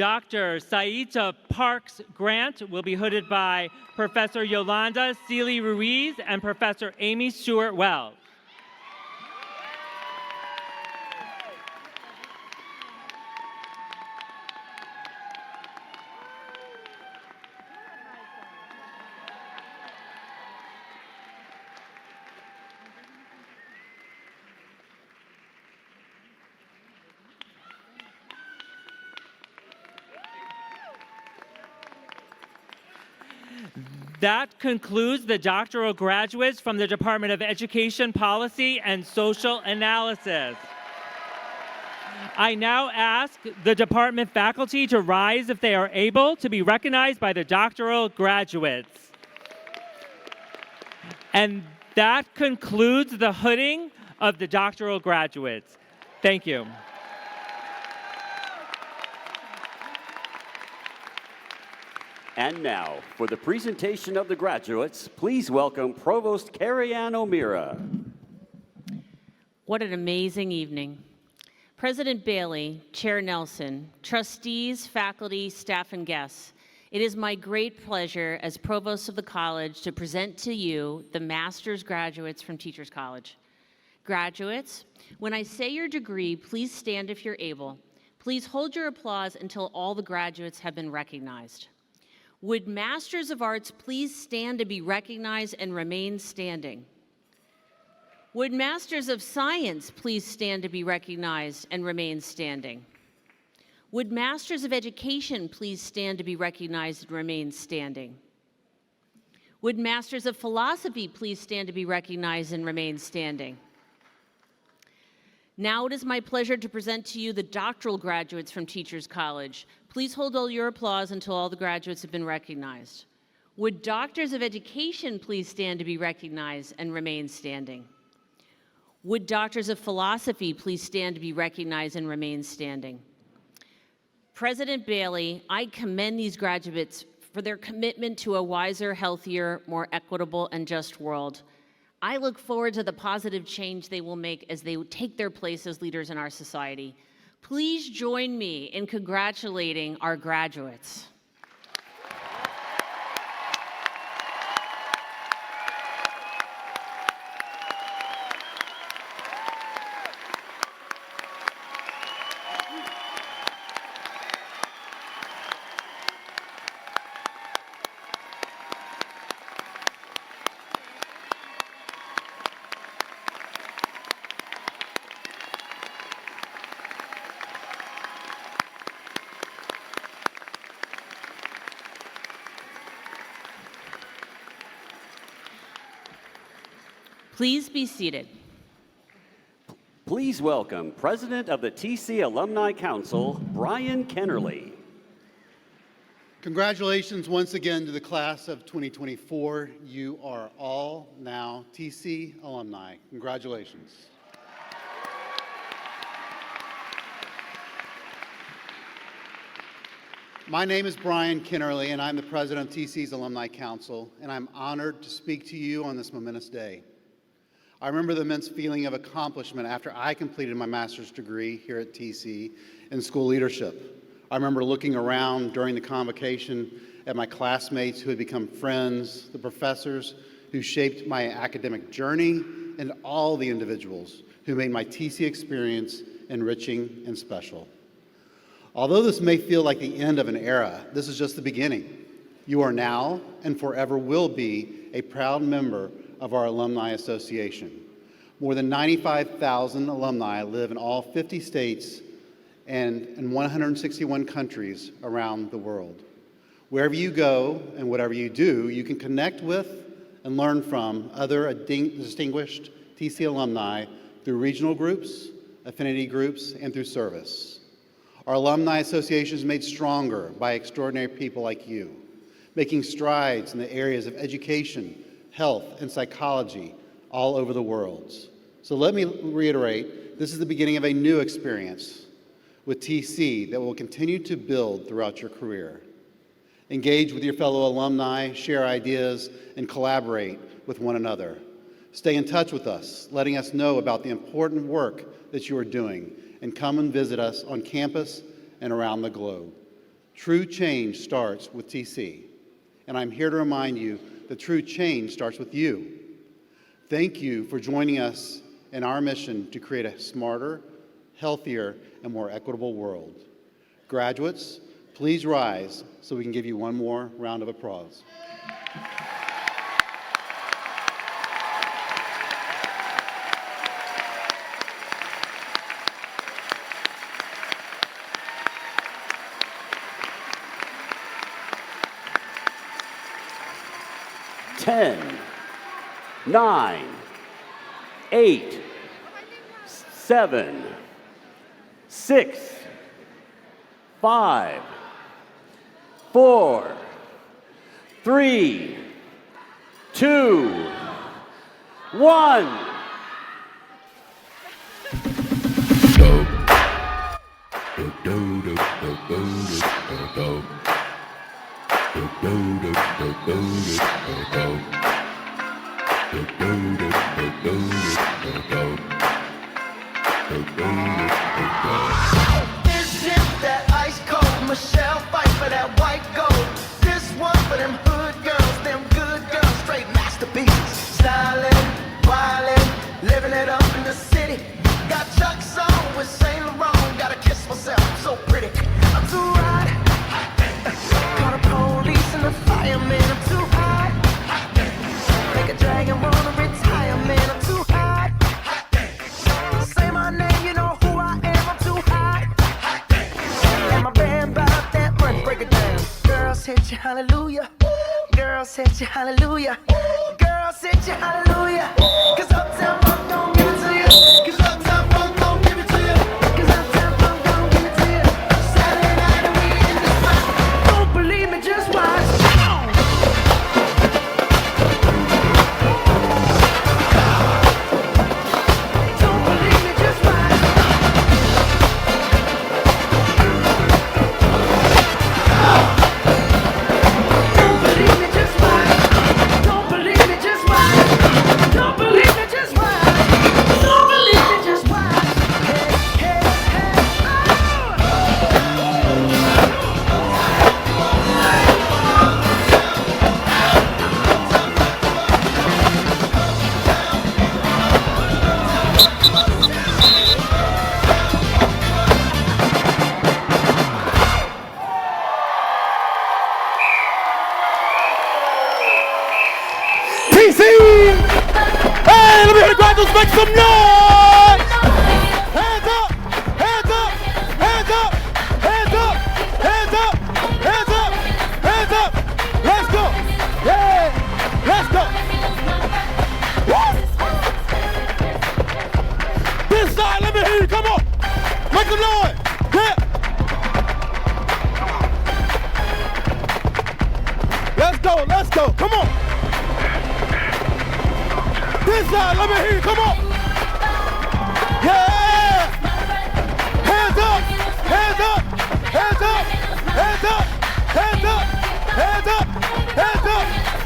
M: Dr. Saita Parks Grant will be hooded by Professor Yolanda Seeley Ruiz and Professor Amy Stewart Wells. That concludes the doctoral graduates from the Department of Education Policy and Social Analysis. I now ask the department faculty to rise if they are able to be recognized by the doctoral graduates. And that concludes the hooding of the doctoral graduates. Thank you.
A: And now, for the presentation of the graduates, please welcome Provost Carrie Ann O'Meara.
E: What an amazing evening. President Bailey, Chair Nelson, trustees, faculty, staff, and guests, it is my great pleasure as Provost of the College to present to you the Masters graduates from Teachers College. Graduates, when I say your degree, please stand if you're able. Please hold your applause until all the graduates have been recognized. Would Masters of Arts please stand to be recognized and remain standing? Would Masters of Science please stand to be recognized and remain standing? Would Masters of Education please stand to be recognized and remain standing? Would Masters of Philosophy please stand to be recognized and remain standing? Now it is my pleasure to present to you the doctoral graduates from Teachers College. Please hold all your applause until all the graduates have been recognized. Would Doctors of Education please stand to be recognized and remain standing? Would Doctors of Philosophy please stand to be recognized and remain standing? President Bailey, I commend these graduates for their commitment to a wiser, healthier, more equitable, and just world. I look forward to the positive change they will make as they take their place as leaders in our society. Please join me in congratulating our graduates. Please be seated.
A: Please welcome President of the TC Alumni Council, Brian Kennerly.
Q: Congratulations once again to the class of 2024. You are all now TC alumni. Congratulations. My name is Brian Kennerly, and I'm the president of TC's Alumni Council, and I'm honored to speak to you on this momentous day. I remember the immense feeling of accomplishment after I completed my master's degree here at TC in school leadership. I remember looking around during the convocation at my classmates who had become friends, the professors who shaped my academic journey, and all the individuals who made my TC experience enriching and special. Although this may feel like the end of an era, this is just the beginning. You are now and forever will be a proud member of our Alumni Association. More than 95,000 alumni live in all 50 states and in 161 countries around the world. Wherever you go and whatever you do, you can connect with and learn from other distinguished TC alumni through regional groups, affinity groups, and through service. Our Alumni Association is made stronger by extraordinary people like you, making strides in the areas of education, health, and psychology all over the world. So let me reiterate, this is the beginning of a new experience with TC that will continue to build throughout your career. Engage with your fellow alumni, share ideas, and collaborate with one another. Stay in touch with us, letting us know about the important work that you are doing, and come and visit us on campus and around the globe. True change starts with TC, and I'm here to remind you that true change starts with you. Thank you for joining us in our mission to create a smarter, healthier, and more equitable world. Graduates, please rise so we can give you one more round of applause.
A: Ten, 9, 8, 7, 6, 5, 4, 3, 2, 1.
J: This is that ice cold Michelle fight for that white gold. This one for them hood girls, them good girls, straight masterpieces. Styling, wildin', living it up in the city. Got Chuck's on with Saint Laurent. Gotta kiss myself, I'm so pretty. I'm too hot. Call the police and the fireman. I'm too hot. Make a dragon wanna retire, man. I'm too hot. Say my name, you know who I am. I'm too hot. And my band bought that money. Break it down. Girls hit you, hallelujah. Girls hit you, hallelujah. Girls hit you, hallelujah. 'Cause Uptown Funk don't give it to you. 'Cause Uptown Funk don't give it to you. 'Cause Uptown Funk don't give it to you. Saturday night and we in the spot. Don't believe me, just watch. Don't believe me, just watch. Don't believe me, just watch. Don't believe me, just watch. Don't believe me, just watch. Don't believe me, just watch. Hey, hey, hey,
K: TC! Hey, let me hear the graduates make some noise! Hands up! Hands up! Hands up! Hands up! Hands up! Hands up! Hands up! Let's go! Yeah! Let's go! Woo! This side, let me hear you. Come on! Make some noise! Yeah! Let's go! Let's go! Come on! This side, let me hear you, come on! Yeah! Hands up! Hands up! Hands up! Hands up! Hands up! Hands up!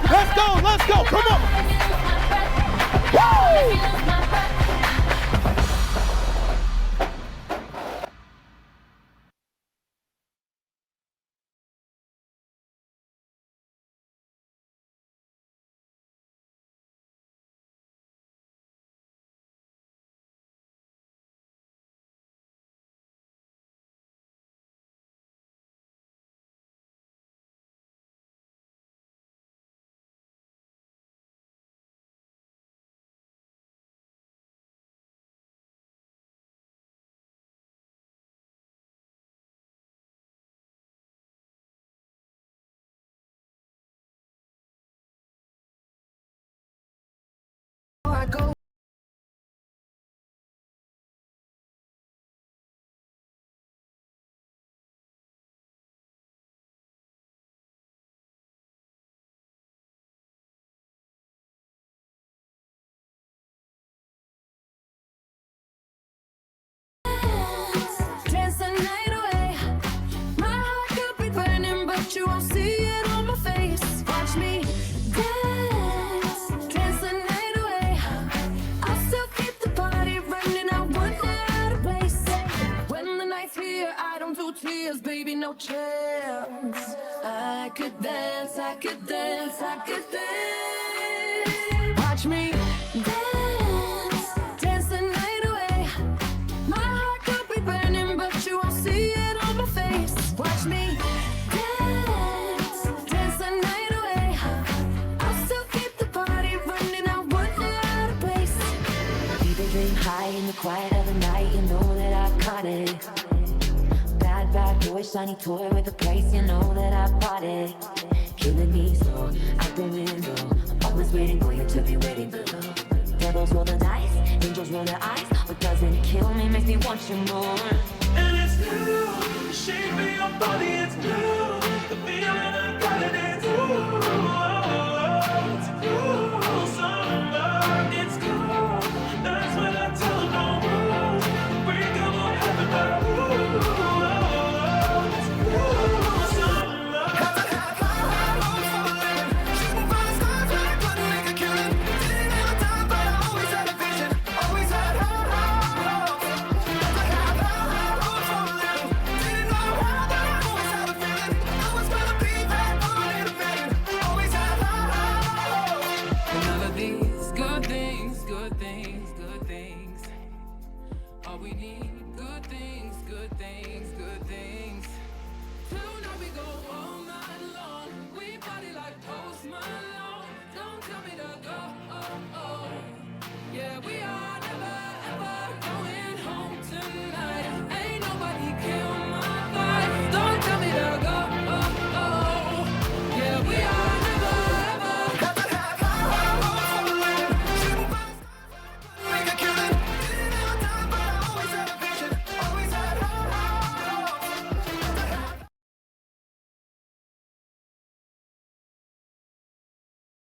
K: Hands up! Let's go! Come on! Woo!
J: could dance, I could dance, I could dance. Watch me dance, dance the night away. My heart could be burning, but you won't see it on my face. Watch me dance, dance the night away. I'll still keep the party running, I wouldn't let out of place.
R: Keep a dream high in the quiet of the night, you know that I caught it. Bad boy, shiny toy with a price, you know that I bought it. Killing me slow, out the window. I'm always waiting for you to be waiting below. Devils roll the dice, angels roll their eyes. What doesn't kill me makes me want you more.
J: And it's new, the shape of your body, it's new. The feeling I got it, it's ooh.